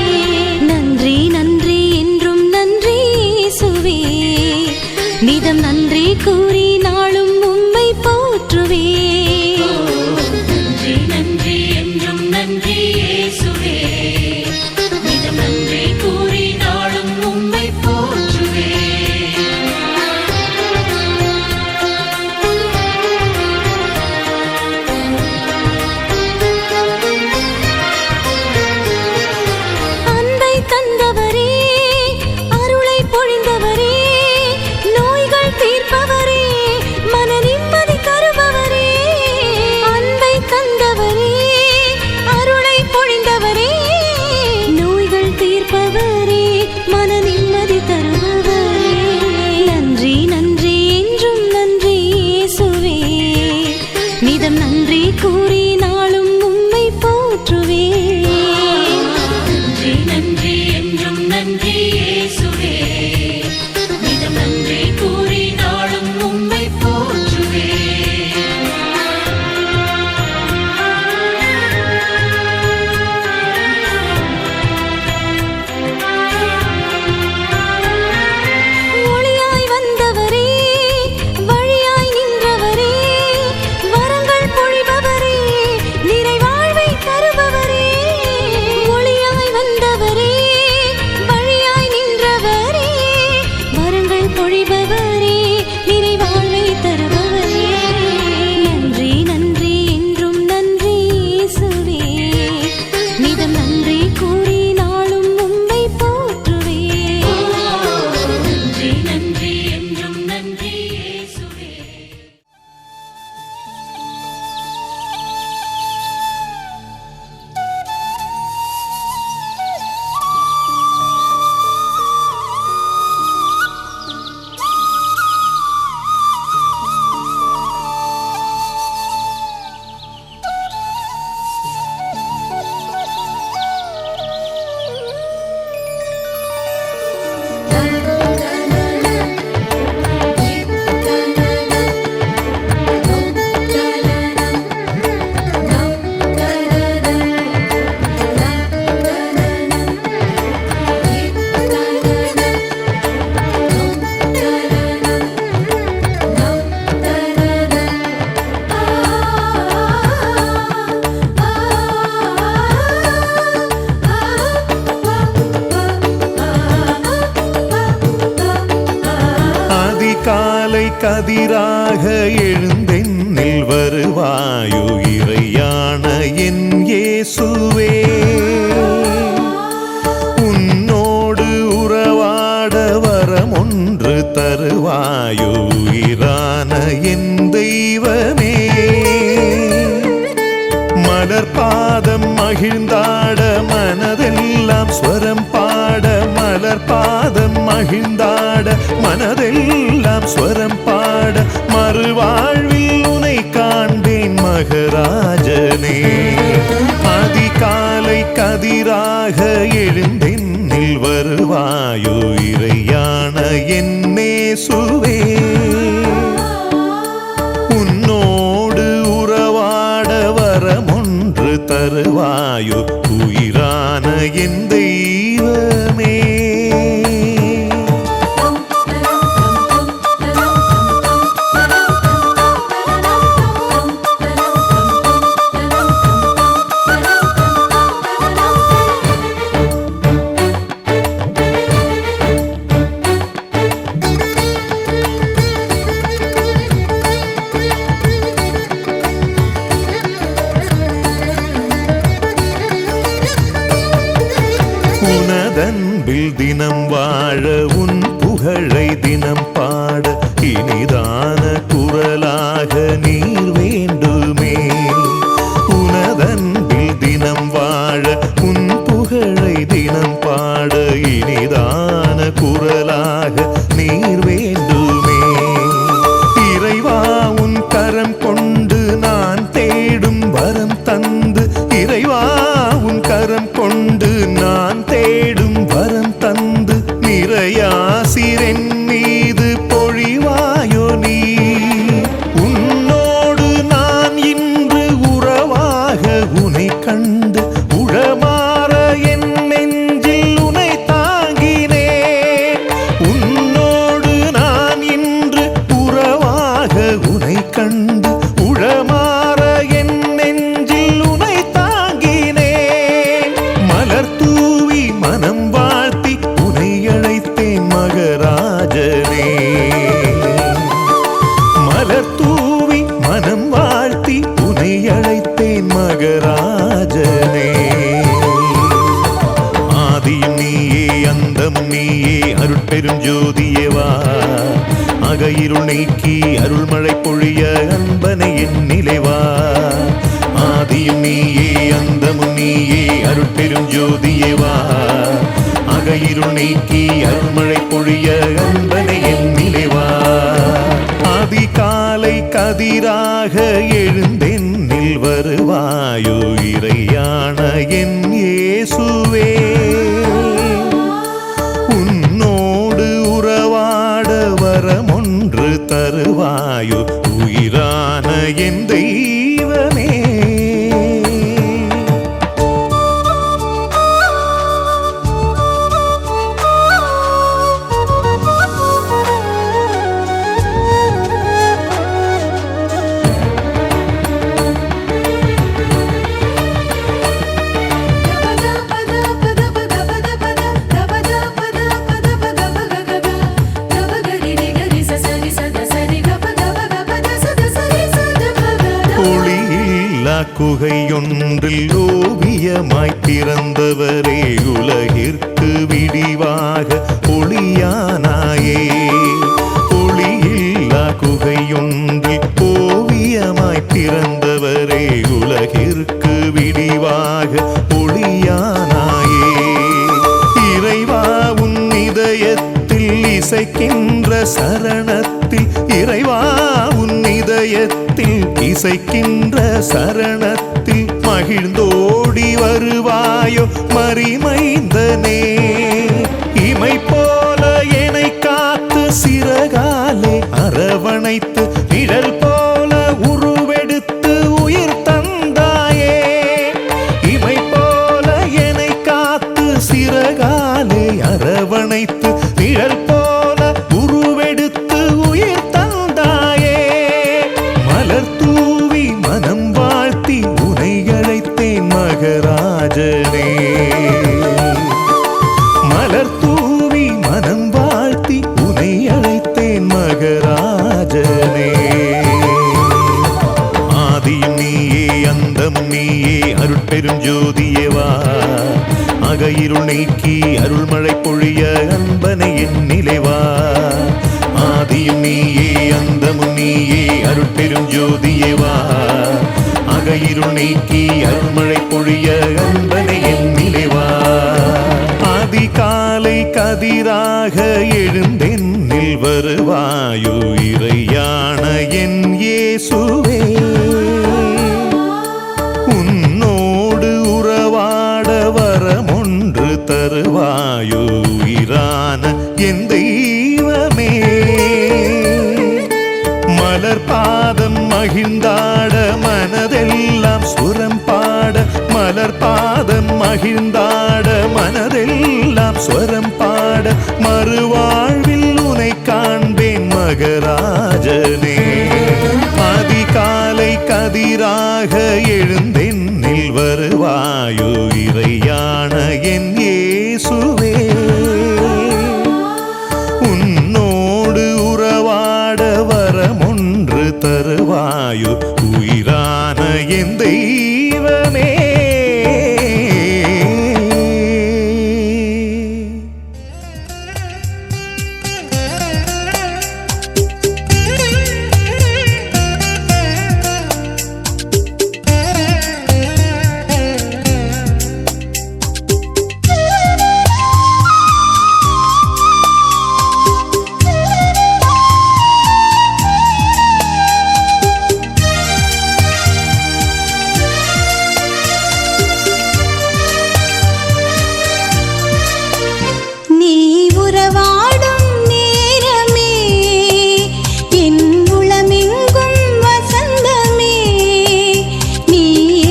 Speaker 5: நன்றி நன்றி என்றும் நன்றி இயேசுவே. நிதம் நன்றி கூறி நாளும் உம்மை போற்றுவேன்.
Speaker 6: நன்றி நன்றி என்றும் நன்றி இயேசுவே. நிதம் நன்றி கூறி நாளும் உம்மை போற்றுவேன்.
Speaker 5: அன்பை தந்தவரே, அருளை பொழிந்தவரே, நோய்கள் தீர்ப்பவரே, மன நிம்மதி தருபவரே. அன்பை தந்தவரே, அருளை பொழிந்தவரே, நோய்கள் தீர்ப்பவரே, மன நிம்மதி தருபவரே. நன்றி நன்றி என்றும் நன்றி இயேசுவே. நிதம் நன்றி கூறி நாளும் உம்மை போற்றுவேன்.
Speaker 6: நன்றி நன்றி என்றும் நன்றி இயேசுவே. நிதம் நன்றி கூறி நாளும் உம்மை போற்றுவேன்.
Speaker 5: ஒளியாய் வந்தவரே, வழியாய் நின்றவரே, வரங்கள் பொழிபவரே, நிறைவாழ்வை தருபவரே. ஒளியாய் வந்தவரே, வழியாய் நின்றவரே, வரங்கள் பொழிபவரே, நிறைவாழ்வை தருபவரே. நன்றி நன்றி என்றும் நன்றி இயேசுவே. நிதம் நன்றி கூறி நாளும் உம்மை போற்றுவேன்.
Speaker 6: நன்றி நன்றி என்றும் நன்றி இயேசுவே.
Speaker 7: அதிகாலை கதிராக எழுந்தென்னில் வருவாயோ இறையான என் இயேசுவே. உன்னோடு உறவாட வரம் ஒன்று தருவாயோ உயிரான என் தெய்வமே. மலர் பாதம் மகிழ்ந்தாட மனதெல்லாம் ஸ்வரம் பாட, மலர் பாதம் மகிழ்ந்தாட மனதெல்லாம் ஸ்வரம் பாட, மறுவாழ்வில் உனை காண்பேன் மகராஜனே. அதிகாலை கதிராக எழுந்தென்னில் வருவாயோ இறையான என் இயேசுவே. உன்னோடு உறவாட வரமொன்று தரு வருவாயோ உயிரான என் தெய்வமே. உனதன்பில் தினம் வாழ உன் புகழை தினம் பாட இனிதான குரலாக நீர் வேண்டுமே. உனதன்பில் தினம் வாழ உன் புகழை தினம் பாட இனிதான குரலாக நீர் வேண்டுமே. இறைவா உன் கரம் கொண்டு நான் தேடும் வரம் தந்து, இறைவா உன் கரம் கொண்டு நான் தேடும் வரம் தந்து, நிறையாசிரென் மீது பொழிவாயோ நீ. உன்னோடு நான் இன்று உறவாக உனை கண்டு உளமாற என் நெஞ்சில் உனை தாங்கினேன். உன்னோடு நான் இன்று உறவாக உனை கண்டு உளமாற என் நெஞ்சில் உனை தாங்கினேன். மலர் தூவி மனம் வாழ்த்தி உனை அழைத்தேன் மகராஜனே. மலர் தூவி மனம் வாழ்த்தி உனை அழைத்தேன் மகராஜனே. ஆதியும் நீயே அந்தமும் நீயே அருட்பெரும் ஜோதியேவா. அகையிருள் நீக்கி அருள்மழை பொழிய அன்பனை என் நிலைவா. ஆதியும் நீயே அந்தமும் நீயே அருட்பெரும் ஜோதியேவா. அகையிருள் நீக்கி அருள்மழை பொழிய அன்பனை என் நிலைவா. அதிகாலை கதிராக எழுந்தென்னில் வருவாயோ இறையான என் இயேசுவே. உன்னோடு உறவாட வரமொன்று தருவாயோ உயிரான என் தெய்வமே. ஒளியில்லா குகையொன்றில் ஓவியமாய் பிறந்தவரே, உலகிற்கு விடிவாக ஒளியானாயே. ஒளியில்லா குகையொன்றில் ஓவியமாய் பிறந்தவரே, உலகிற்கு விடிவாக ஒளியானாயே. இறைவா உன் இதயத்தில் இசைக்கின்ற சரணத்தில், இறைவா உன் இதயத்தில் இசைக்கின்ற சரணத்தில் மகிழ்ந்தோடி வருவாயோ மறிமைந்தனே. இமை போல என்னை காத்து சிறகாலே அரவணைத்து, நிழல் போல உருவெடுத்து உயிர் தந்தாயே. இமை போல என்னை காத்து சிறகாலே அரவணைத்து, நிழல் போல உருவெடுத்து உயிர் தந்தாயே. மலர் தூவி மனம் வாழ்த்தி உனை அழைத்தேன் மகராஜனே. மலர் தூவி மனம் வாழ்த்தி உனை அழைத்தேன் மகராஜனே. ஆதியும் நீயே அந்தமும் நீயே அருட்பெரும் ஜோதியேவா. அகையிருள் நீக்கி அருள்மழை பொழிய அன்பனை என் நிலைவா. ஆதியும் நீயே அந்தமும் நீயே அருட்பெரும் ஜோதியேவா. அகையிருள் நீக்கி அருள்மழை பொழிய அன்பனை என் நிலைவா. அதிகாலை கதிராக எழுந்தென்னில் வருவாயோ இறையான என் இயேசுவே. உன்னோடு உறவாட வரமொன்று தருவாயோ உயிரான என் தெய்வமே. மலர் பாதம் மகிழ்ந்தாட மனதெல்லாம் சுரம் பாட, மலர் பாதம் மகிழ்ந்தாட மனதெல்லாம் ஸ்வரம் பாட மறுவாழ்வில் உனை காண்பேன் மகராஜனே. அதிகாலை கதிராக எழுந்தென்னில் வருவாயோ இறையான என் இயேசுவே. உன்னோடு உறவாட வரமொன்று தருவாயோ உயிரான என் தெய்வமே.
Speaker 5: நீ உறவாடும் நேரமே என் உளமெங்கும் வசந்தமே. நீ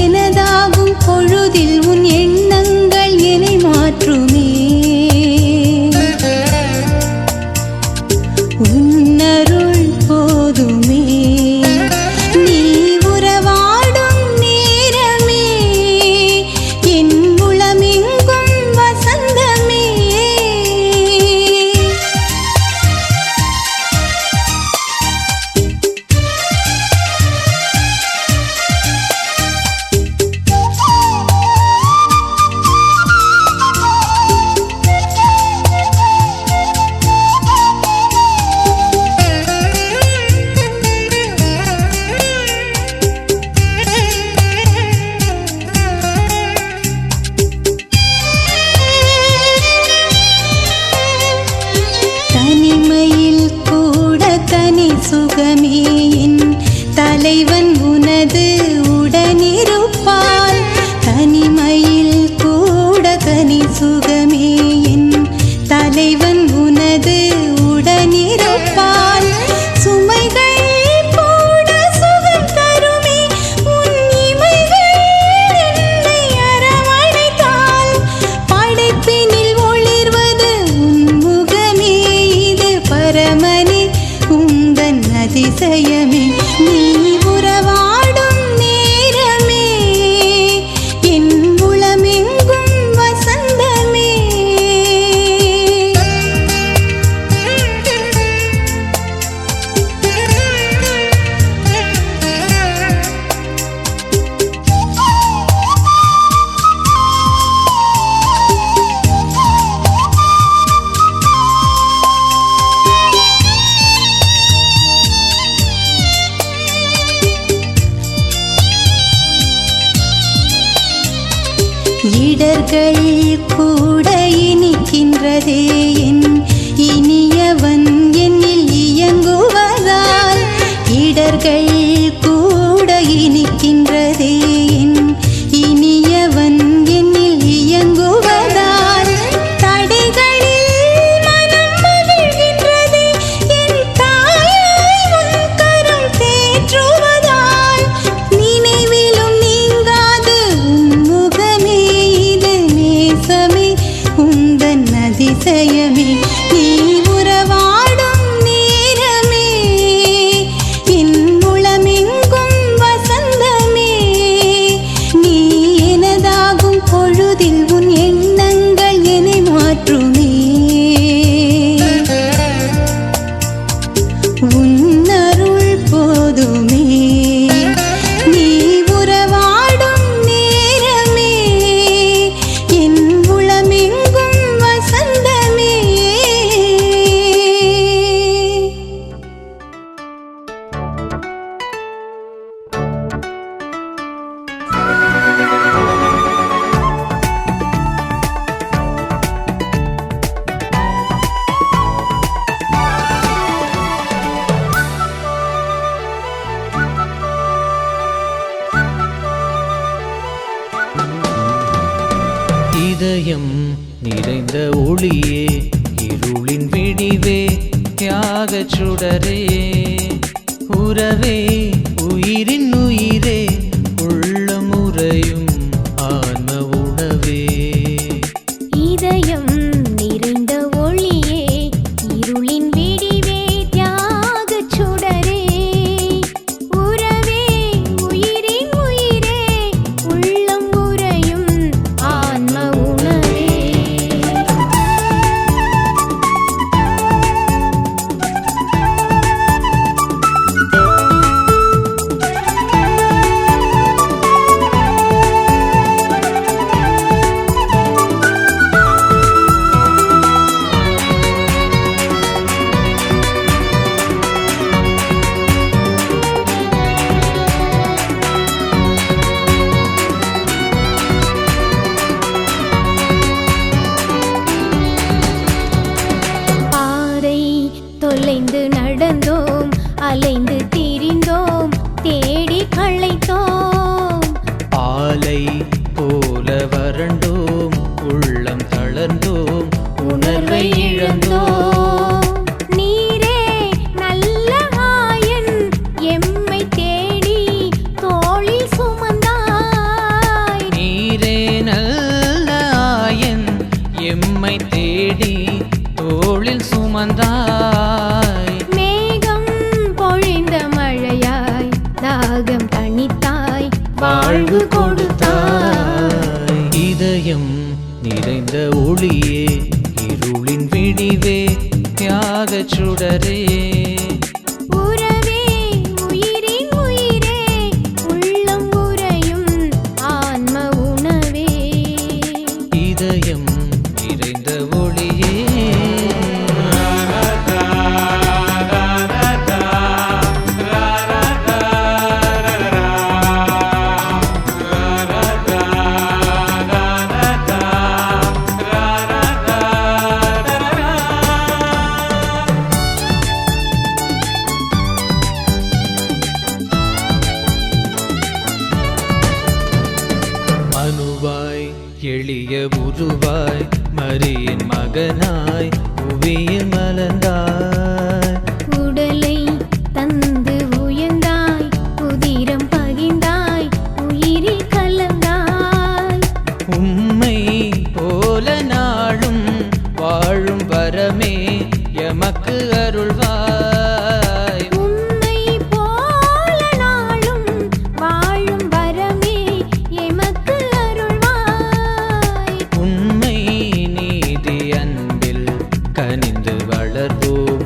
Speaker 5: எனதாகும் பொழுதில் உன் எண்ணங்கள் என்னை மாற்றுமே. உன்னருள் போதுமே. நீ உறவாடும் நேரமே என் உளமெங்கும் வசந்தமே. தனிமையில் கூட தனி சுகமே என் தலைவன் உனது உடனிருப்பான். தனிமையில் கூட தனி சுகமே என் தலைவன் உனது உடனிருப்பான். சுமைகள் கூட சுகம் தருமே உன் இமைகள் என்னை அரவணைத்தால். படைப்பினில் ஒளிர்வது உன் முகமே இது பரமனே உந்தன் அதிசயமே. நீ உறவாடும் நேரமே என் உளமெங்கும் வசந்தமே. இடர்கள் கூட இனிக்கின்றதே என் இனியவன் என்னில் இயங்குவதால். இடர்கள் கூட இனிக்கின்றதே என் இனியவன் என்னில் இயங்குவதால். தடைகளில் மனம் மகிழ்கின்றதே என் தாயாய் உன் கரம் தேற்றுவதால். நினைவிலும் நீங்காது உன் முகமே இது நேசமே உந்தன் அதிசயமே. நீ உறவாடும் நேரமே என் உளமெங்கும் வசந்தமே. நீ எனதாகும் பொழுதில் உன் எண்ணங்கள் என்னை மாற்றுமே. உன்னருள் போதுமே. நீ உறவாடும் நேரமே என் உளமெங்கும் வசந்தமே.
Speaker 3: இதயம் நிறைந்த ஒளியே, இருளின் விடிவே, தியாகச் சுடரே, உறவே, உயிரின் உயிரே, உள்ளமுறையும் ஆன்ம உணவே.
Speaker 5: நடந்தோம், அலைந்து திரிந்தோம், தேடி களைத்தோம்.
Speaker 3: ஆலை போல வறண்டோம், உள்ளம் தளர்ந்தோம், உணர்வை இழந்தோம்.
Speaker 5: நீரே நல்ல ஆயன், எம்மை தேடி தோளில் சுமந்தாய்.
Speaker 3: நீரே நல்ல ஆயன், எம்மை தேடி தோளில் சுமந்தாய்.
Speaker 5: மேகம் பொழிந்த மழையாய், தாகம் தணித்தாய், வாழ்வு கொடுத்தாய்.
Speaker 3: இதயம் நிறைந்த ஒளியே, இருளின் விடிவே, தியாகச் சுடரே.
Speaker 5: உறவே உயிரின் உயிரே, உள்ளம் உறையும் ஆன்ம உணவே.
Speaker 3: இதயம் நிறைந்த ஒளியே. மனுவாய் எளிய உருவாய், மரியின் மகனாய் புவியில் மலர்ந்தாய்.
Speaker 5: உடலை தந்து உயர்ந்தாய், உதிரம் பகிர்ந்தாய், உயிரில் கலந்தாய்.
Speaker 3: உம்மை போல நாளும் வாழும் வரமே எமக்கு அருள்வாய்.
Speaker 5: உம்மை போல நாளும் வாழும் வரமே எமக்கு அருள்வாய்.
Speaker 3: உண்மை நீதி அன்பில் கனிந்து வளர்வோம்,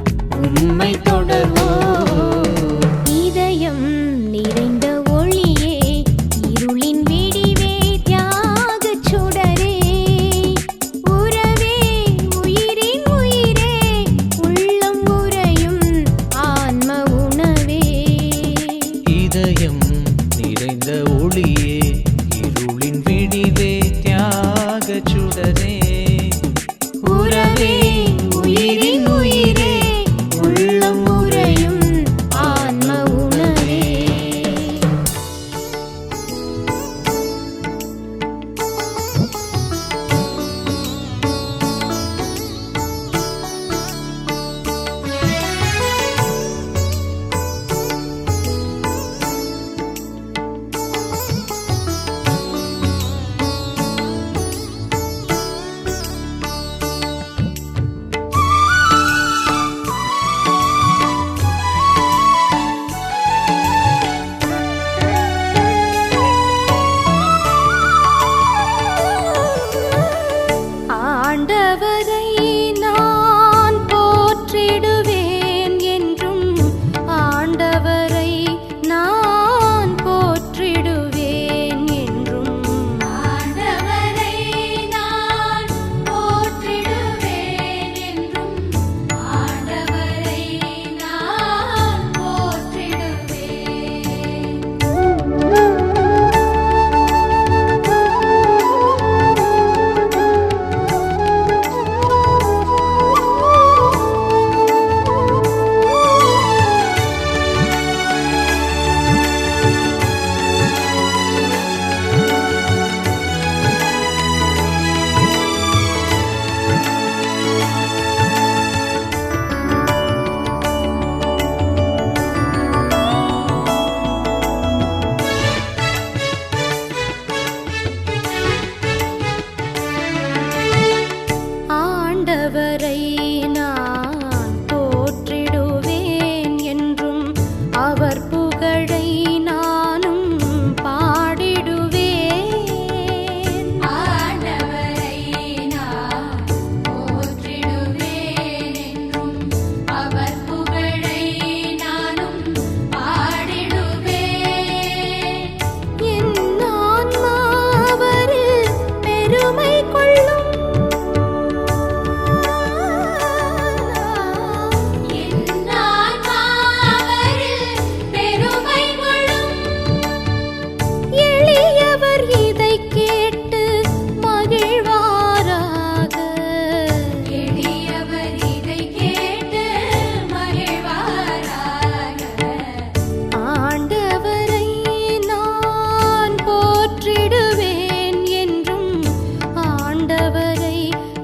Speaker 5: ஆண்டவரை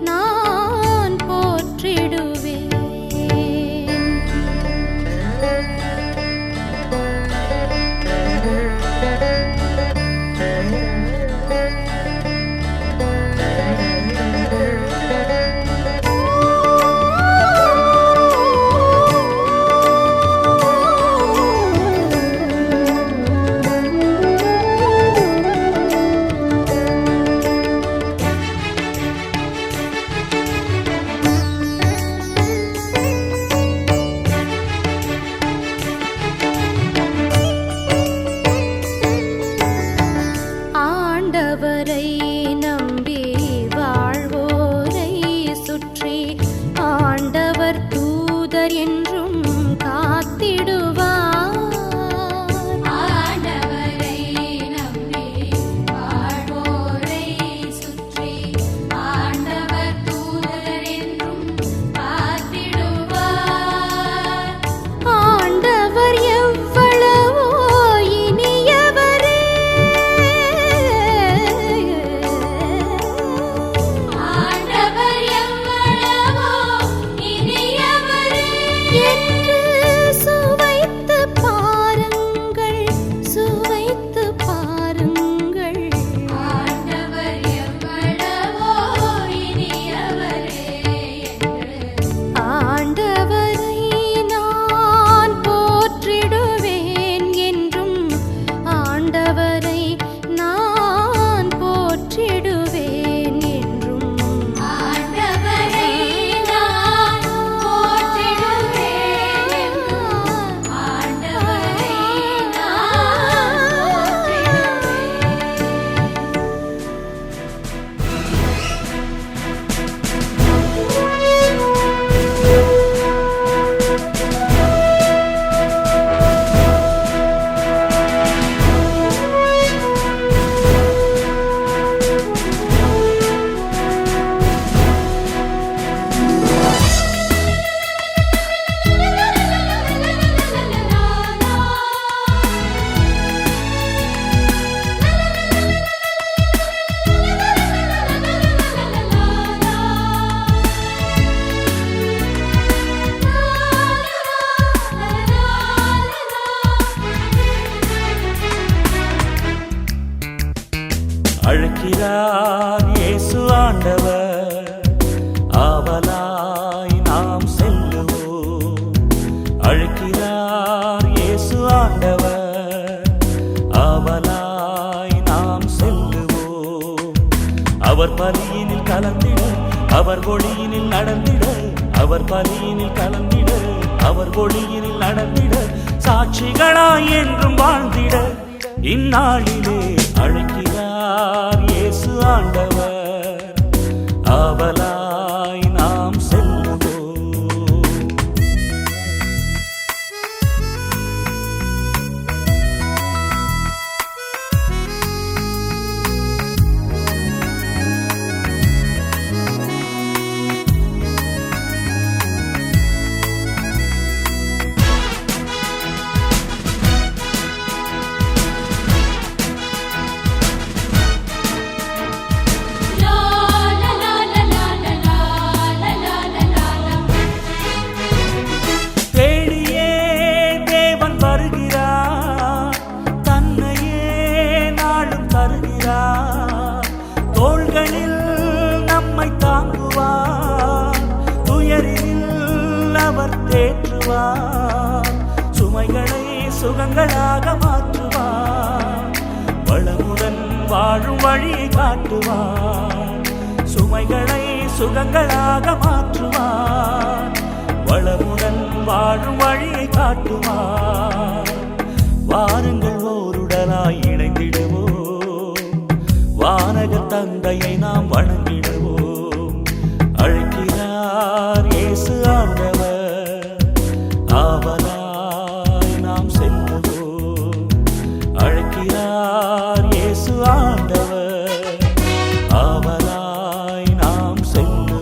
Speaker 5: நான் போற்றிடுவேன். ஆண்டவரை நம்பி வாழ்வோரை சுற்றி ஆண்டவர் தூதர் என்றும் காத்திடுவார்.
Speaker 2: ஆண்டவரை நம்பி வாழ்வோரை சுற்றி ஆண்டவர் தூதர் என்றும் காத்திடுவார்.
Speaker 5: ஆண்டவர் எவ்வளவோ இனியவரே,
Speaker 2: ஆண்டவர் எவ்வளவோ இனியவரே
Speaker 5: என்று சுவைத்து பாருங்கள், சுவைத்து பாருங்கள்.
Speaker 2: ஆண்டவர் எவ்வளவோ இனியவரே என்று
Speaker 5: ஆண்டவரை நான் போற்றிடுவேன் என்றும், ஆண்டவரை நான் போற்றிடுவேன் என்றும்.
Speaker 2: ஆண்டவரை நான் போற்றிடுவேன் என்றும் ஆண்டவரை நான் போற்றிடுவேன்.
Speaker 1: அழைக்கிறார் இயேசு ஆண்டவர், ஆவலாய் நாம் செல்லுவோம். அழைக்கிறார் இயேசு ஆண்டவர், ஆவலாய் நாம் செல்லுவோம். அவர் பலியினில் கலந்திட, அவர் ஒளியினில் நடந்திட, அவர் பலியினில் கலந்திட, அவர் ஒளியினில் நடந்திட, சாட்சிகளாய் என்றும் வாழ்ந்திட இந்நாளிலே அழைக்கிறார் இயேசு ஆண்டவர், ஆவலாய் நாம் செல்லுவோம்.
Speaker 2: லா லா லா லா லா லா லா லா லா லா.
Speaker 1: தேடியே தேவன் வருகிறார், தன்னையே நாளும் தருகிறார். தோள்களில் நம்மை தாங்குவார், துயரில் அவர் தேற்றுவார். சுமைகளை சுகங்களாக மாற்றுவார், வளமுடன் வாழும் வழியை காட்டுவார். சுமைகளை சுகங்களாக மாற்றுவார், வளமுடன் வாழும் வழியை காட்டுவார். வாருங்கள் ஓருடனாய் இணைந்திடுவோம், வானக தந்தையை நாம் வணங்கிடுவோம். அழைக்கிறார் இயேசு ஆண்டவர், ஆவலாய் நாம் செல்லுவோம். அழைக்கிறார் இயேசு ஆண்டவர், ஆவலாய் நாம் செல்லுவோம்.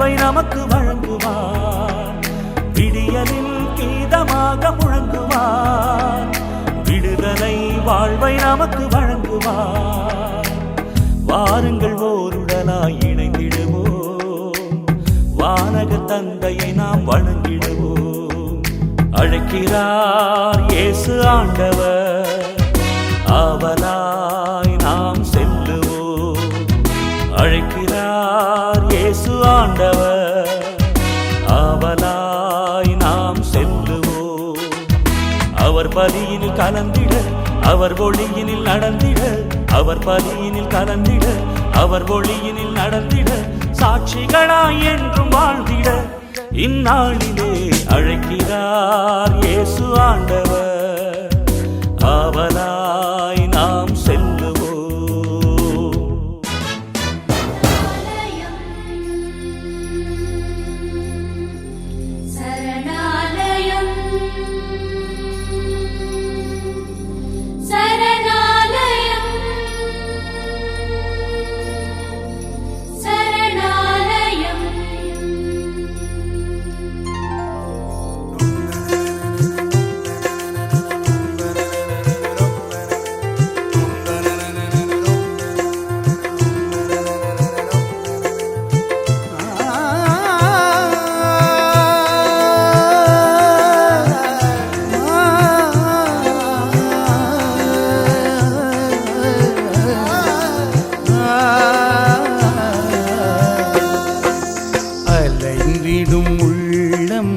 Speaker 1: வாழ்வை நமக்கு வழங்குவார். விடியலில் கீதமாக முழங்குவார். விடுதலை வாழ்வை நமக்கு வழங்குவார். வாருங்கள் ஓருடலாய் இணைந்திடுவோம். வானக தந்தையை நாம் வணங்கிடுவோம். அழைக்கிறார் இயேசு ஆண்டவர். ஆவலாய் நாம் செல்லுவோம். அழைக்கிறார் இயேசு ஆண்டவர். ஆவலாய் நாம் செல்லுவோம். அவர் பலியினில் கலந்திட, அவர் ஒளியினில் நடந்திட, அவர் பலியினில் கலந்திட, அவர் ஒளியினில் நடந்திட, சாட்சிகளாய் என்றும் வாழ்ந்திட இந்நாளிலே அழைக்கிறார் இயேசு ஆண்டவர். ஆவலாய் நாம் செல்லுவோம்.
Speaker 2: சரணாலயம் சரணாலயம் சரணாலயம்
Speaker 8: அலைந்திடும் உள்ளம்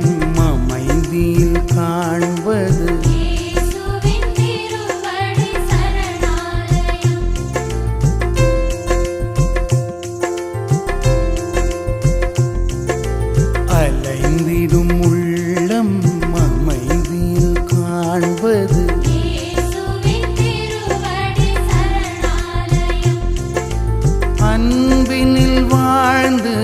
Speaker 8: அமைதியில் காண்பது
Speaker 2: இயேசுவின் திருவடி சரணாலயம்.
Speaker 8: அலைந்திடும் உள்ளம் அமைதியில் காண்பது
Speaker 2: இயேசுவின் திருவடி சரணாலயம்.
Speaker 8: அன்பினில் வாழ்ந்து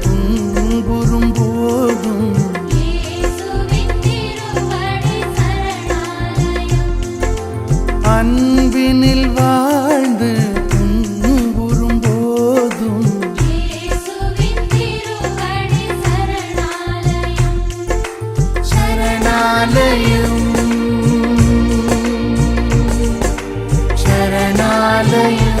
Speaker 8: துன்புறும் போதும்
Speaker 2: இயேசுவின் திருவடி சரணாலயம்.
Speaker 8: அன்பினில் வாழ்ந்து துன்புறும் போதும்
Speaker 2: இயேசுவின் திருவடி சரணாலயம்.
Speaker 8: சரணாலயம் சரணாலயம்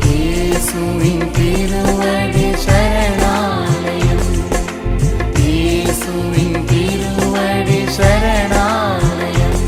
Speaker 8: இயேசுவின் திருவடி சரணாலயம். இயேசுவின் திருவடி சரணாலயம்.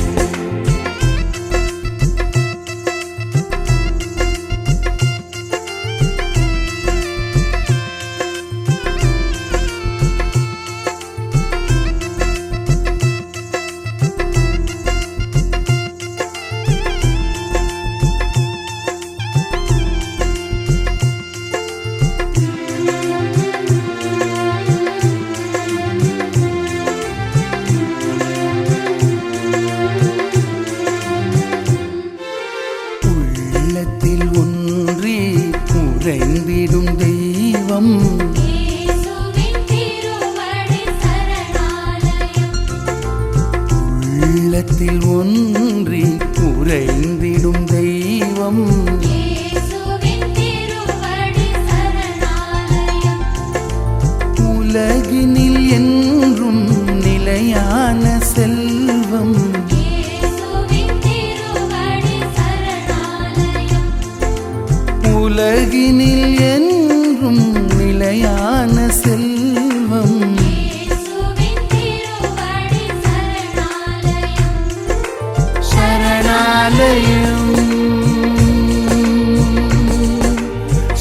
Speaker 8: உள்ளத்தில் ஒன்றி உறைந்திடும் தெய்வம்
Speaker 2: இயேசுவின் திருவடி சரணாலயம்.
Speaker 8: உள்ளத்தில் ஒன்றி உறைந்திடும் தெய்வம்
Speaker 2: இயேசுவின் திருவடி சரணாலயம்.
Speaker 8: உலகினில் என்றும் நிலையான செல்வம்
Speaker 2: இயேசுவின் திருவடி சரணாலயம்.
Speaker 8: உலகினில் என்றும் நிலையான செல்வம்
Speaker 2: இயேசுவின் திருவடி சரணாலயம்.
Speaker 8: சரணாலயம்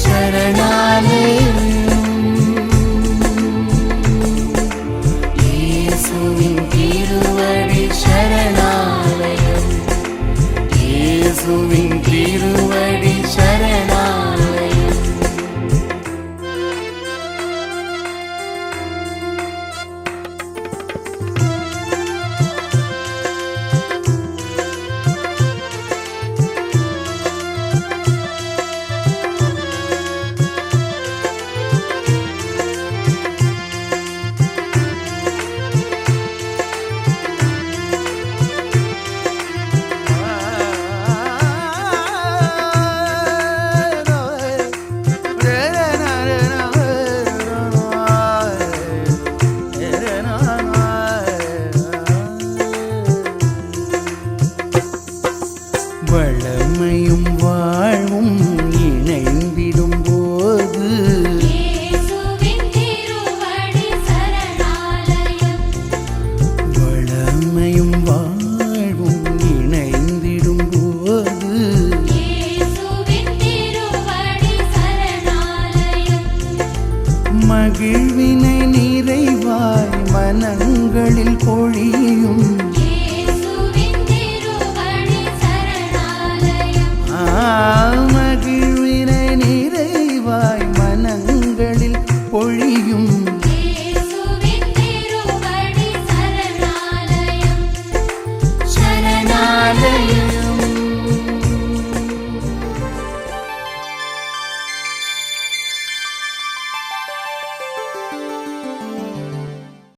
Speaker 8: சரணாலயம் இயேசுவின் திருவடி சரணாலயம். இயேசுவின் திருவடி சரணாலயம். மகிழ்வினை நிறைவாய் மனங்களில் பொழியும்
Speaker 6: இயேசுவின் திருவடி சரணாலயம்
Speaker 8: மகிழ்வினை நிறைவாய் மனங்களில் பொழியும்
Speaker 6: இயேசுவின் திருவடி சரணாலயம் சரணாலயம்